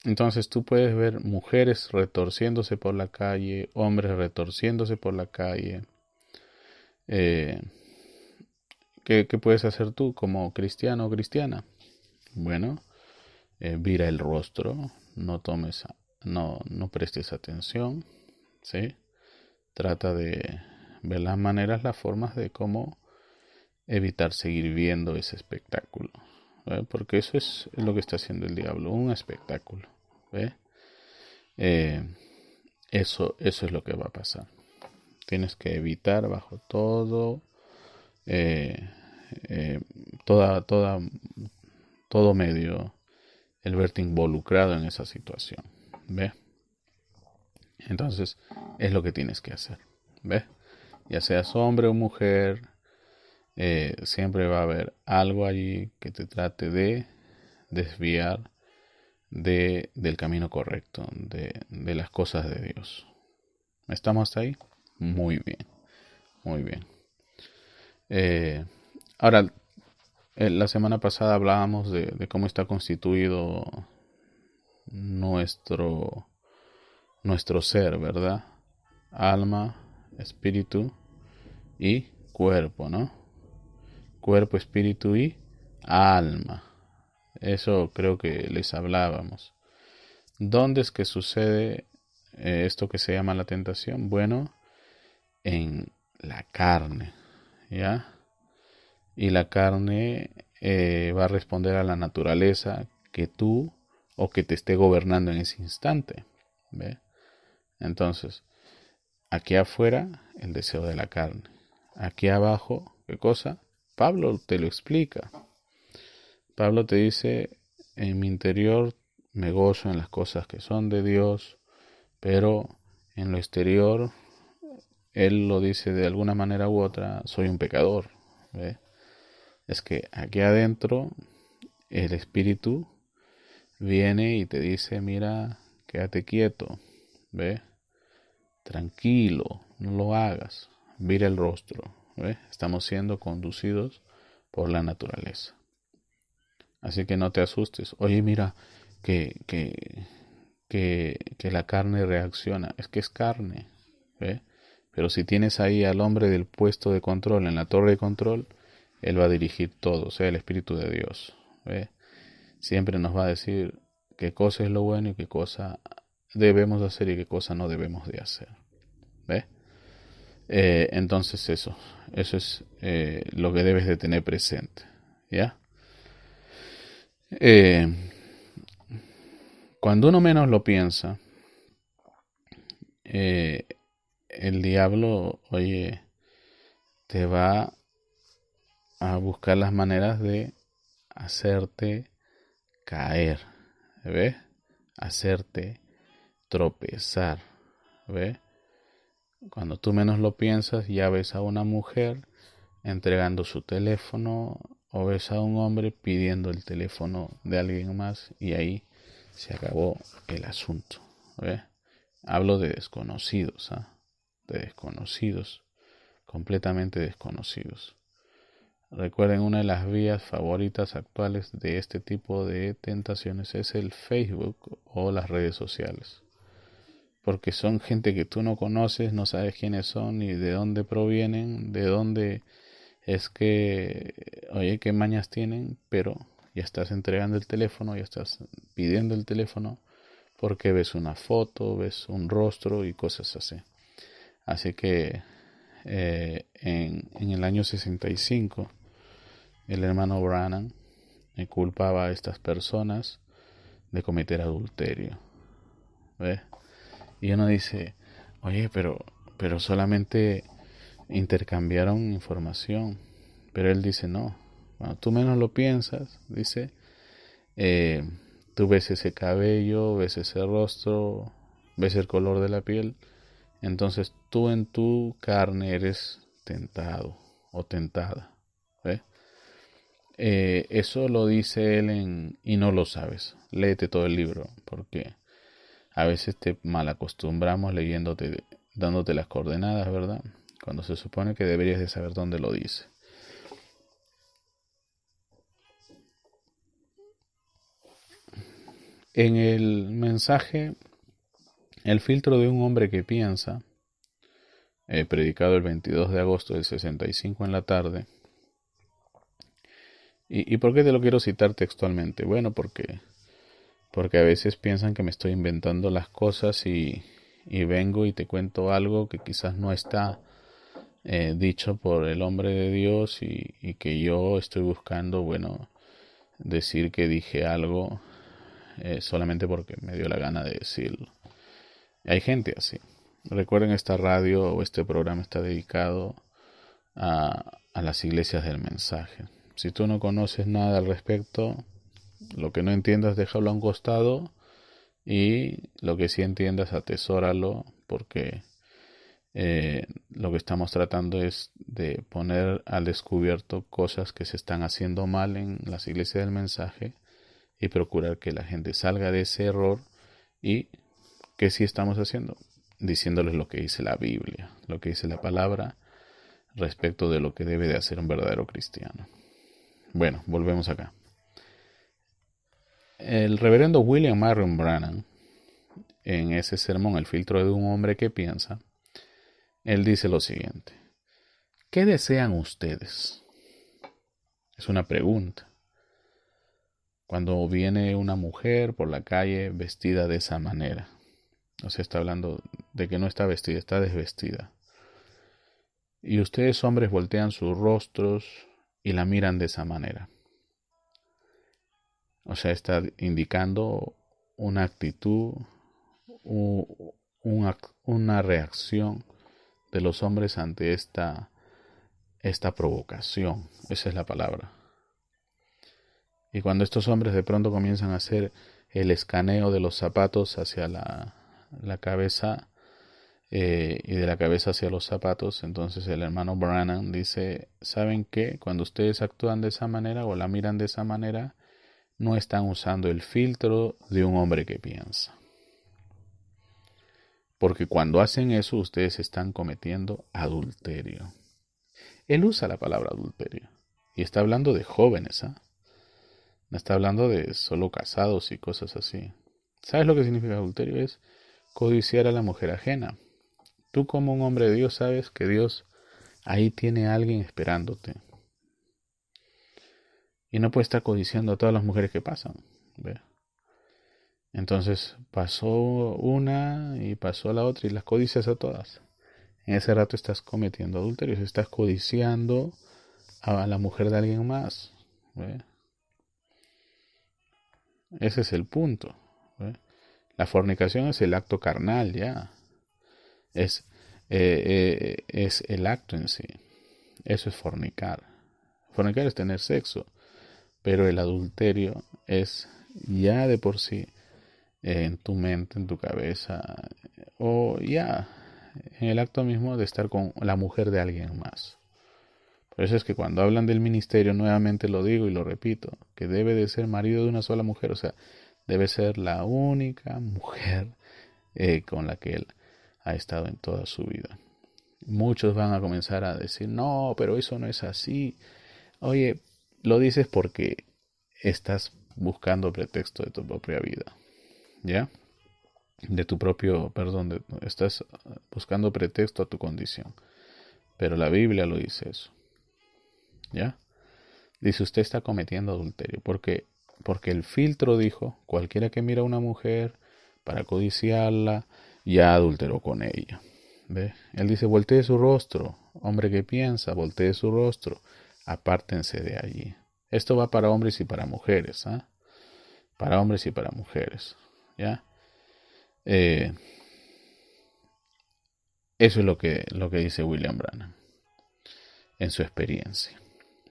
A: entonces tú puedes ver mujeres retorciéndose por la calle, hombres retorciéndose por la calle. Eh, ¿qué puedes hacer tú como cristiano o cristiana? Bueno, vira el rostro, no prestes atención, ¿sí? Trata de ver las maneras, las formas de cómo evitar seguir viendo ese espectáculo, ¿ve? Porque eso es lo que está haciendo el diablo, un espectáculo, ¿ve? Eh, eso es lo que va a pasar. Tienes que evitar bajo eh, eh, toda, toda, todo medio el verte involucrado en esa situación, ¿ve? Entonces es lo que tienes que hacer, ¿ve? Ya seas hombre o mujer, siempre va a haber algo allí que te trate de desviar del camino correcto, de las cosas de Dios. ¿Estamos hasta ahí? Muy bien, muy bien. Eh, ahora, la semana pasada hablábamos de cómo está constituido nuestro, nuestro ser, ¿verdad? Alma, espíritu y cuerpo, ¿no? Cuerpo, espíritu y alma. Eso creo que les hablábamos. ¿Dónde es que sucede esto que se llama la tentación? Bueno, en la carne, ¿ya? Y la carne va a responder a la naturaleza que tú o que te esté gobernando en ese instante, ¿ve? Entonces, aquí afuera, el deseo de la carne. Aquí abajo, ¿qué cosa? Pablo te lo explica. Pablo te dice, en mi interior me gozo en las cosas que son de Dios, pero en lo exterior, él lo dice de alguna manera u otra, soy un pecador, ¿ve? Es que aquí adentro el espíritu viene y te dice, mira, quédate quieto, ¿ve? Tranquilo, no lo hagas, vira el rostro, ¿ve? Estamos siendo conducidos por la naturaleza. Así que no te asustes. Oye, mira, que la carne reacciona. Es que es carne, ¿ve? Pero si tienes ahí al hombre del puesto de control, en la torre de control, él va a dirigir todo, o sea, el Espíritu de Dios, ¿ve? Siempre nos va a decir qué cosa es lo bueno y qué cosa debemos hacer y qué cosa no debemos de hacer, ¿ve? Entonces eso es lo que debes de tener presente, ¿ya? Eh, Cuando uno menos lo piensa, eh, el diablo, oye, te va a buscar las maneras de hacerte caer, ¿ves? Hacerte tropezar, ¿ves? Cuando tú menos lo piensas, ya ves a una mujer entregando su teléfono o ves a un hombre pidiendo el teléfono de alguien más y ahí se acabó el asunto, ¿ves? Hablo de desconocidos, ¿ah? De desconocidos, completamente desconocidos. Recuerden, una de las vías favoritas actuales de este tipo de tentaciones es el Facebook o las redes sociales. Porque son gente que tú no conoces, no sabes quiénes son ni de dónde provienen, de dónde es que, oye, qué mañas tienen, pero ya estás entregando el teléfono, ya estás pidiendo el teléfono porque ves una foto, ves un rostro y cosas así. Así que en el año 65 el hermano Branham culpaba a estas personas de cometer adulterio, ¿ves? Y uno dice, oye, pero solamente intercambiaron información. Pero él dice, no, cuando tú menos lo piensas, dice, tú ves ese cabello, ves ese rostro, ves el color de la piel, entonces tú en tu carne eres tentado o tentada, ¿ves? Eso lo dice él y no lo sabes. Léete todo el libro, porque a veces te malacostumbramos leyéndote, dándote las coordenadas, ¿verdad? Cuando se supone que deberías de saber dónde lo dice. En el mensaje, el filtro de un hombre que piensa, predicado el 22 de agosto del 65 en la tarde. ¿Y por qué te lo quiero citar textualmente? Bueno, porque a veces piensan que me estoy inventando las cosas y vengo y te cuento algo que quizás no está dicho por el hombre de Dios y que yo estoy buscando, bueno, decir que dije algo solamente porque me dio la gana de decirlo. Hay gente así. Recuerden, esta radio o este programa está dedicado a las iglesias del mensaje. Si tú no conoces nada al respecto, lo que no entiendas déjalo a un costado y lo que sí entiendas atesóralo, porque lo que estamos tratando es de poner al descubierto cosas que se están haciendo mal en las iglesias del mensaje y procurar que la gente salga de ese error. Y ¿qué sí estamos haciendo? Diciéndoles lo que dice la Biblia, lo que dice la palabra respecto de lo que debe de hacer un verdadero cristiano. Bueno, volvemos acá. El reverendo William Marion Branham en ese sermón, El filtro de un hombre que piensa, él dice lo siguiente: ¿qué desean ustedes? Es una pregunta. Cuando viene una mujer por la calle vestida de esa manera, o sea, está hablando de que no está vestida, está desvestida. Y ustedes, hombres, voltean sus rostros y la miran de esa manera. O sea, está indicando una actitud, una reacción de los hombres ante esta provocación. Esa es la palabra. Y cuando estos hombres de pronto comienzan a hacer el escaneo de los zapatos hacia la cabeza, y de la cabeza hacia los zapatos, entonces el hermano Branham dice: ¿saben qué? Cuando ustedes actúan de esa manera o la miran de esa manera, no están usando el filtro de un hombre que piensa. Porque cuando hacen eso, ustedes están cometiendo adulterio. Él usa la palabra adulterio. Y está hablando de jóvenes, ¿ah? No está hablando de solo casados y cosas así. ¿Sabes lo que significa adulterio? Es codiciar a la mujer ajena. Tú, como un hombre de Dios, sabes que Dios ahí tiene a alguien esperándote. Y no puede estar codiciando a todas las mujeres que pasan. ¿Ve? Entonces pasó una y pasó la otra y las codicias a todas. En ese rato estás cometiendo adulterio. Estás codiciando a la mujer de alguien más. ¿Ve? Ese es el punto. ¿Ve? La fornicación es el acto carnal, ya. Es el acto en sí. Eso es fornicar. Fornicar es tener sexo. Pero el adulterio es ya de por sí, en tu mente, en tu cabeza, o ya en el acto mismo de estar con la mujer de alguien más. Por eso es que cuando hablan del ministerio, nuevamente lo digo y lo repito, que debe de ser marido de una sola mujer, o sea, debe ser la única mujer con la que él ha estado en toda su vida. Muchos van a comenzar a decir: no, pero eso no es así. Oye, lo dices porque estás buscando pretexto de tu propia vida, ¿ya? Estás buscando pretexto a tu condición. Pero la Biblia lo dice eso, ¿ya? Dice: usted está cometiendo adulterio, porque el filtro dijo: cualquiera que mira a una mujer para codiciarla, ya adulteró con ella. ¿Ve? Él dice: voltee su rostro, hombre que piensa, voltee su rostro, apártense de allí. Esto va para hombres y para mujeres, ¿ah? Para hombres y para mujeres, ¿ya? Eso es lo que dice William Branham en su experiencia,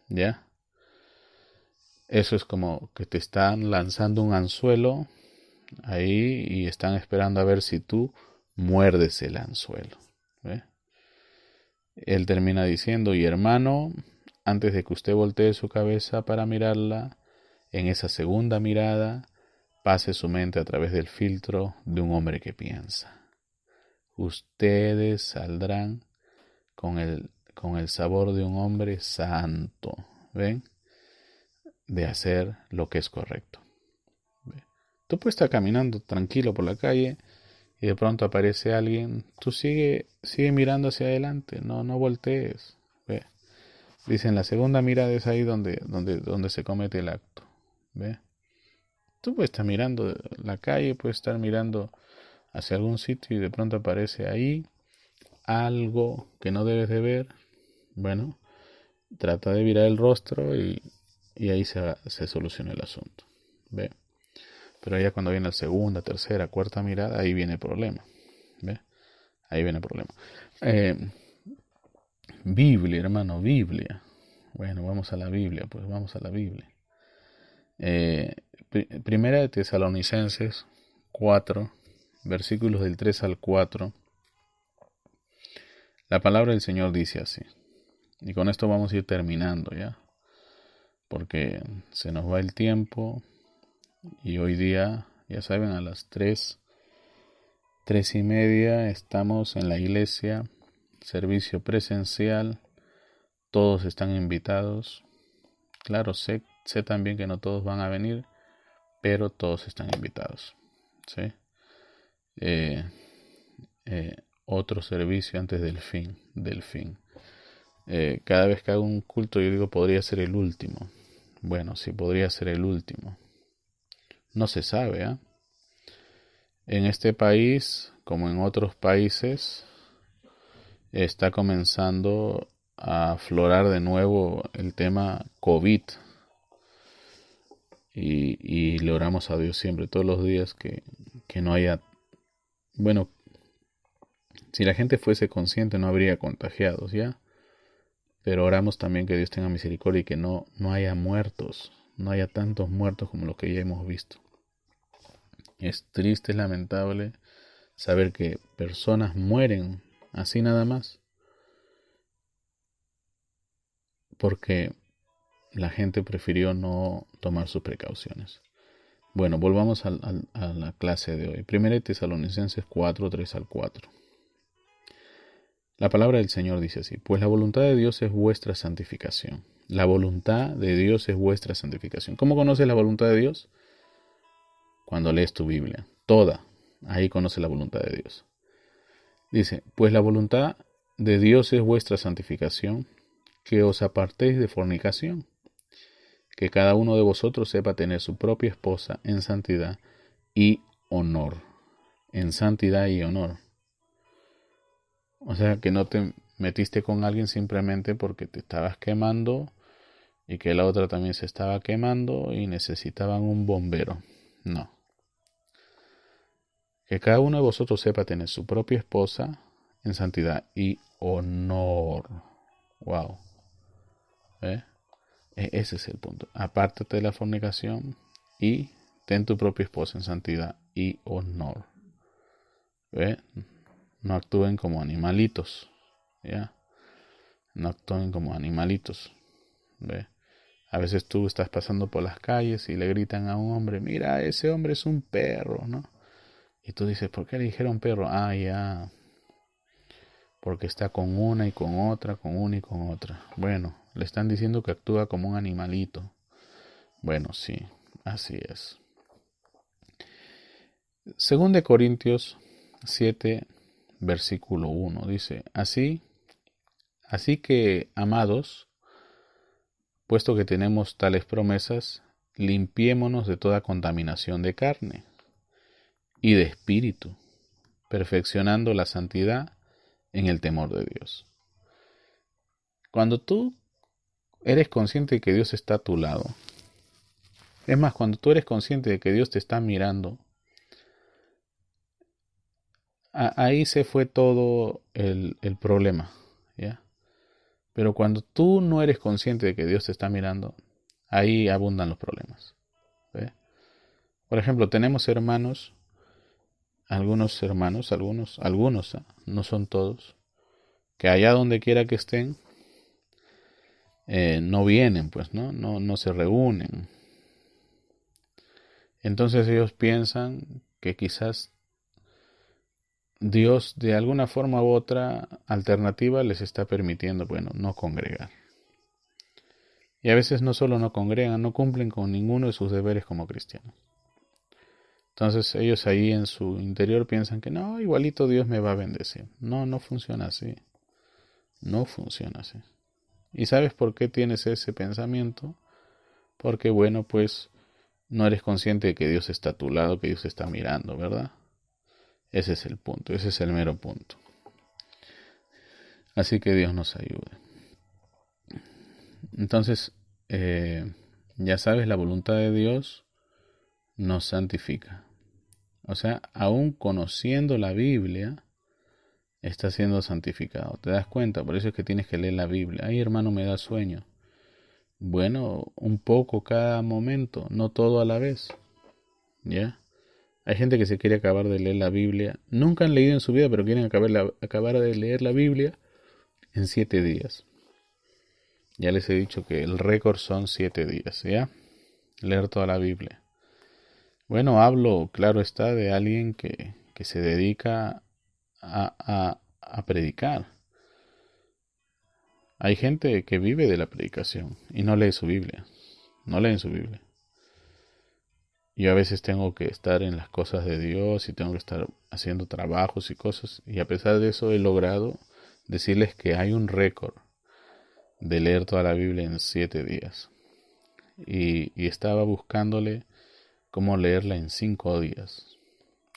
A: ¿ya? Eso es como que te están lanzando un anzuelo ahí y están esperando a ver si tú muerdes el anzuelo, ¿ve? Él termina diciendo: y hermano, antes de que usted voltee su cabeza para mirarla, en esa segunda mirada, pase su mente a través del filtro de un hombre que piensa. Ustedes saldrán con el sabor de un hombre santo, ¿ven? De hacer lo que es correcto. ¿Ve? Tú puedes estar caminando tranquilo por la calle y de pronto aparece alguien. Tú sigue mirando hacia adelante, no voltees. ¿Ve? Dicen: la segunda mirada es ahí donde se comete el acto. ¿Ve? Tú puedes estar mirando la calle, puedes estar mirando hacia algún sitio y de pronto aparece ahí algo que no debes de ver. Bueno, trata de virar el rostro y ahí se soluciona el asunto. ¿Ve? Pero ya cuando viene la segunda, tercera, cuarta mirada, ahí viene el problema. ¿Ve? Ahí viene el problema. Biblia, hermano, Biblia. Bueno, vamos a la Biblia, pues vamos a la Biblia. Primera de Tesalonicenses 4, versículos del 3 al 4. La palabra del Señor dice así. Y con esto vamos a ir terminando ya, porque se nos va el tiempo y hoy día, ya saben, a las 3:30 estamos en la iglesia, servicio presencial, todos están invitados. Claro, sé también que no todos van a venir, pero todos están invitados, ¿sí? eh, otro servicio antes del fin. Cada vez que hago un culto yo digo podría ser el último. Bueno, sí podría ser el último. No se sabe, ¿eh? En este país, como en otros países, está comenzando a aflorar de nuevo el tema COVID. Y le oramos a Dios siempre, todos los días, que no haya... Bueno, si la gente fuese consciente no habría contagiados, ¿ya? Pero oramos también que Dios tenga misericordia y que no haya muertos, no haya tantos muertos como los que ya hemos visto. Es triste, es lamentable saber que personas mueren así nada más porque la gente prefirió no tomar sus precauciones. Bueno, volvamos a la clase de hoy. 1 Tesalonicenses 4, 3 al 4. La palabra del Señor dice así: pues la voluntad de Dios es vuestra santificación. La voluntad de Dios es vuestra santificación. ¿Cómo conoces la voluntad de Dios? Cuando lees tu Biblia. Toda. Ahí conoces la voluntad de Dios. Dice, pues la voluntad de Dios es vuestra santificación, que os apartéis de fornicación, que cada uno de vosotros sepa tener su propia esposa en santidad y honor. En santidad y honor. O sea, que no te metiste con alguien simplemente porque te estabas quemando y que la otra también se estaba quemando y necesitaban un bombero. No. Que cada uno de vosotros sepa tener su propia esposa en santidad y honor. Wow. ¿Eh? Ese es el punto. Apártate de la fornicación y ten tu propia esposa en santidad y honor. ¿Eh? No actúen como animalitos. ¿Ya? No actúen como animalitos. ¿Ve? A veces tú estás pasando por las calles y le gritan a un hombre, mira, ese hombre es un perro, ¿no? Y tú dices, ¿por qué le dijeron perro? Ah, ya. Porque está con una y con otra, con una y con otra. Bueno, le están diciendo que actúa como un animalito. Bueno, sí, así es. Según de Corintios 7, versículo 1, dice, así que, amados, puesto que tenemos tales promesas, limpiémonos de toda contaminación de carne y de espíritu, perfeccionando la santidad en el temor de Dios. Cuando tú eres consciente de que Dios está a tu lado, es más, cuando tú eres consciente de que Dios te está mirando, ahí se fue todo el problema, ¿ya? Pero cuando tú no eres consciente de que Dios te está mirando, ahí abundan los problemas, ¿ve? Por ejemplo, tenemos hermanos, algunos, no son todos, que allá donde quiera que estén, no vienen, pues, no se reúnen. Entonces ellos piensan que quizás Dios de alguna forma u otra alternativa les está permitiendo, bueno, no congregar. Y a veces no solo no congregan, no cumplen con ninguno de sus deberes como cristianos. Entonces ellos ahí en su interior piensan que no, igualito Dios me va a bendecir. No, no funciona así. No funciona así. ¿Y sabes por qué tienes ese pensamiento? Porque bueno, pues no eres consciente de que Dios está a tu lado, que Dios está mirando, ¿verdad? Ese es el punto, ese es el mero punto. Así que Dios nos ayude. Entonces, ya sabes, la voluntad de Dios nos santifica. O sea, aún conociendo la Biblia, está siendo santificado. ¿Te das cuenta? Por eso es que tienes que leer la Biblia. Ay, hermano, me da sueño. Bueno, un poco cada momento, no todo a la vez. ¿Ya? Hay gente que se quiere acabar de leer la Biblia. Nunca han leído en su vida, pero quieren acabar de leer la Biblia en 7 días. Ya les he dicho que el récord son 7 días, ¿ya? Leer toda la Biblia. Bueno, hablo, claro está, de alguien que se dedica a predicar. Hay gente que vive de la predicación y no lee su Biblia. No leen su Biblia. yo a veces tengo que estar en las cosas de Dios y tengo que estar haciendo trabajos y cosas. Y a pesar de eso he logrado decirles que hay un récord de leer toda la Biblia en 7 días. Y estaba buscándole cómo leerla en 5 días.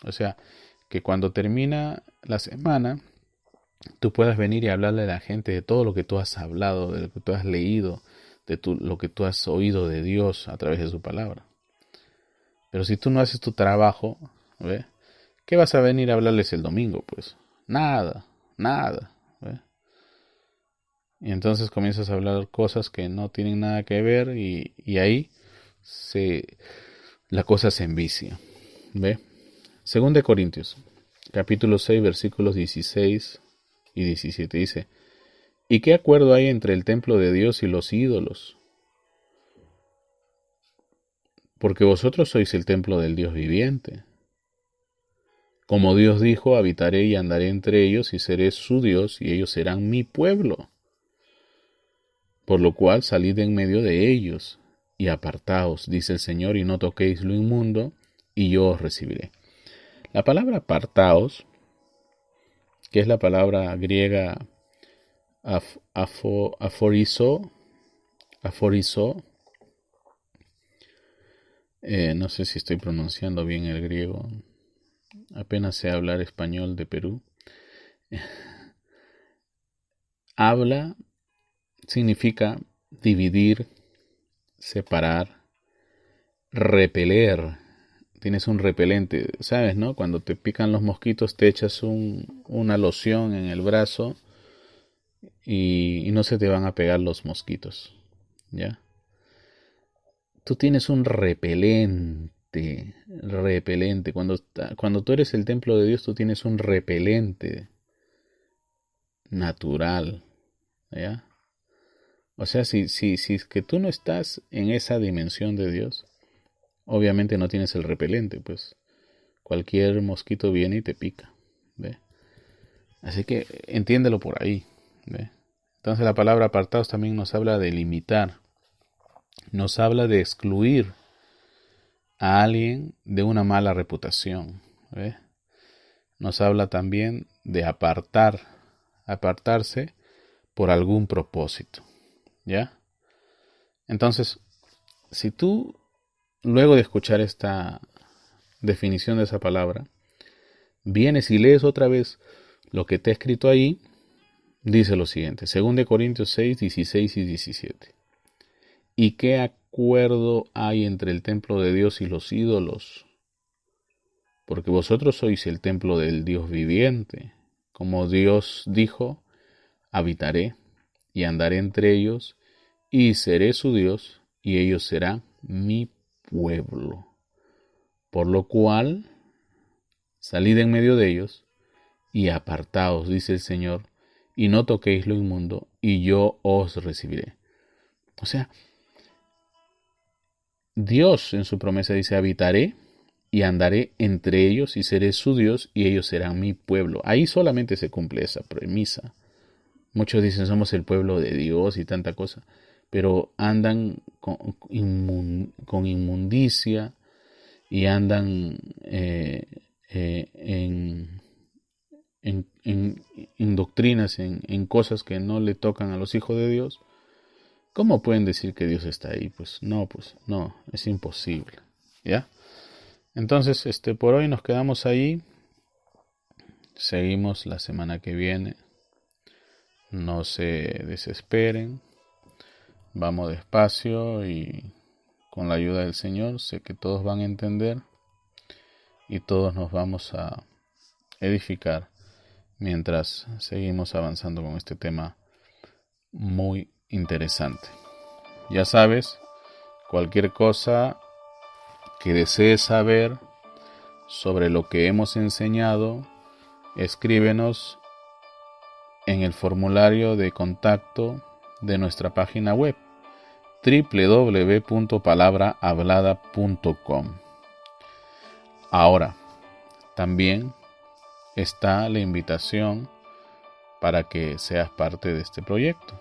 A: O sea, que cuando termina la semana, tú puedas venir y hablarle a la gente de todo lo que tú has hablado, de lo que tú has leído, lo que tú has oído de Dios a través de su palabra. Pero si tú no haces tu trabajo, ¿ve? ¿Qué vas a venir a hablarles el domingo? Pues nada, nada. ¿Ve? Y entonces comienzas a hablar cosas que no tienen nada que ver y ahí la cosa se envicia. ¿Ve? Según de Corintios, capítulo 6, versículos 16 y 17 dice: ¿Y qué acuerdo hay entre el templo de Dios y los ídolos? Porque vosotros sois el templo del Dios viviente. Como Dios dijo, habitaré y andaré entre ellos y seré su Dios y ellos serán mi pueblo. Por lo cual salid en medio de ellos y apartaos, dice el Señor, y no toquéis lo inmundo, y yo os recibiré. La palabra apartaos, que es la palabra griega aforizó, no sé si estoy pronunciando bien el griego, apenas sé hablar español de Perú. Significa dividir, separar, repeler. Tienes un repelente, ¿sabes, no? Cuando te pican los mosquitos te echas una loción en el brazo y no se te van a pegar los mosquitos, ¿ya? Tú tienes un repelente. Cuando tú eres el templo de Dios, tú tienes un repelente natural, ¿ya? O sea, si es que tú no estás en esa dimensión de Dios, obviamente no tienes el repelente, pues cualquier mosquito viene y te pica, ¿ve? Así que entiéndelo por ahí, ¿ve? Entonces la palabra apartados también nos habla de limitar, nos habla de excluir a alguien de una mala reputación, ¿ve? Nos habla también de apartarse por algún propósito, ¿ya? Entonces, si tú, luego de escuchar esta definición de esa palabra, vienes y lees otra vez lo que te he escrito ahí, dice lo siguiente, 2 Corintios 6, 16 y 17. ¿Y qué acuerdo hay entre el templo de Dios y los ídolos? Porque vosotros sois el templo del Dios viviente. Como Dios dijo, habitaré y andaré entre ellos, y seré su Dios, y ellos serán mi pueblo. Por lo cual, salid en medio de ellos, y apartaos, dice el Señor, y no toquéis lo inmundo, y yo os recibiré. O sea, Dios en su promesa dice, habitaré y andaré entre ellos, y seré su Dios, y ellos serán mi pueblo. Ahí solamente se cumple esa premisa. Muchos dicen, somos el pueblo de Dios y tanta cosa, pero andan con inmundicia y andan en doctrinas, en cosas que no le tocan a los hijos de Dios. ¿Cómo pueden decir que Dios está ahí? Pues no, es imposible, ¿ya? Entonces, por hoy nos quedamos ahí. Seguimos la semana que viene. No se desesperen. Vamos despacio y con la ayuda del Señor sé que todos van a entender y todos nos vamos a edificar mientras seguimos avanzando con este tema muy interesante. Ya sabes, cualquier cosa que desees saber sobre lo que hemos enseñado, escríbenos en el formulario de contacto de nuestra página web www.palabrahablada.com. Ahora, también está la invitación para que seas parte de este proyecto.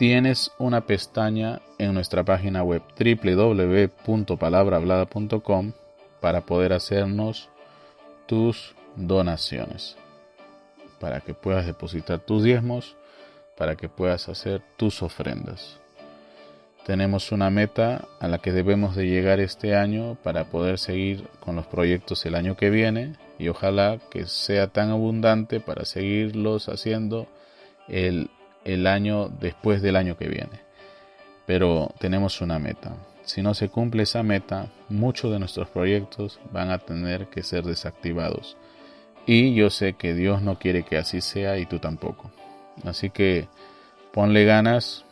A: tienes una pestaña en nuestra página web www.palabrahablada.com para poder hacernos tus donaciones, para que puedas depositar tus diezmos, para que puedas hacer tus ofrendas. Tenemos una meta a la que debemos de llegar este año para poder seguir con los proyectos el año que viene, y ojalá que sea tan abundante para seguirlos haciendo el año después del año que viene. Pero tenemos una meta. Si no se cumple esa meta, muchos de nuestros proyectos van a tener que ser desactivados. Y yo sé que Dios no quiere que así sea, y tú tampoco. Así que ponle ganas,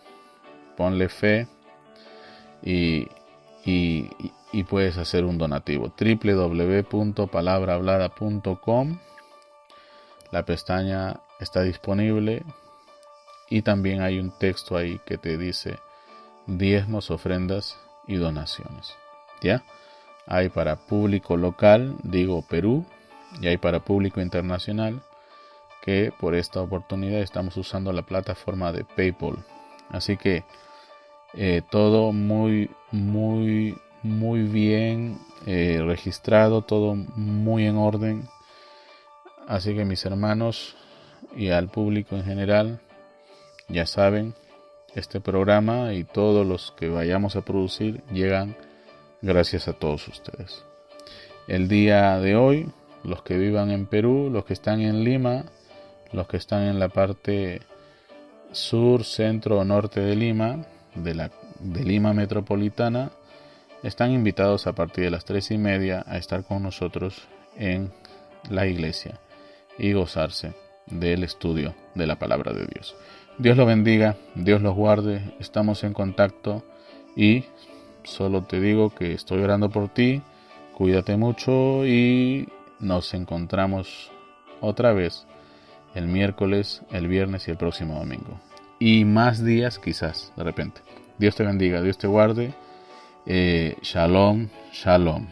A: ponle fe y puedes hacer un donativo. www.palabrahablada.com. La pestaña está disponible y también hay un texto ahí que te dice diezmos, ofrendas y donaciones. ¿Ya? Hay para público local, digo Perú, y hay para público internacional, que por esta oportunidad estamos usando la plataforma de PayPal. Así que todo muy bien registrado, todo muy en orden. Así que mis hermanos y al público en general, ya saben, este programa y todos los que vayamos a producir llegan gracias a todos ustedes. El día de hoy, los que vivan en Perú, los que están en Lima, los que están en la parte sur, centro o norte de Lima, de Lima metropolitana, están invitados a partir de las 3:30 a estar con nosotros en la iglesia y gozarse del estudio de la palabra de Dios. Dios los bendiga, Dios los guarde, estamos en contacto y solo te digo que estoy orando por ti, cuídate mucho y nos encontramos otra vez el miércoles, el viernes y el próximo domingo. Y más días quizás, de repente. Dios te bendiga, Dios te guarde. Shalom, shalom.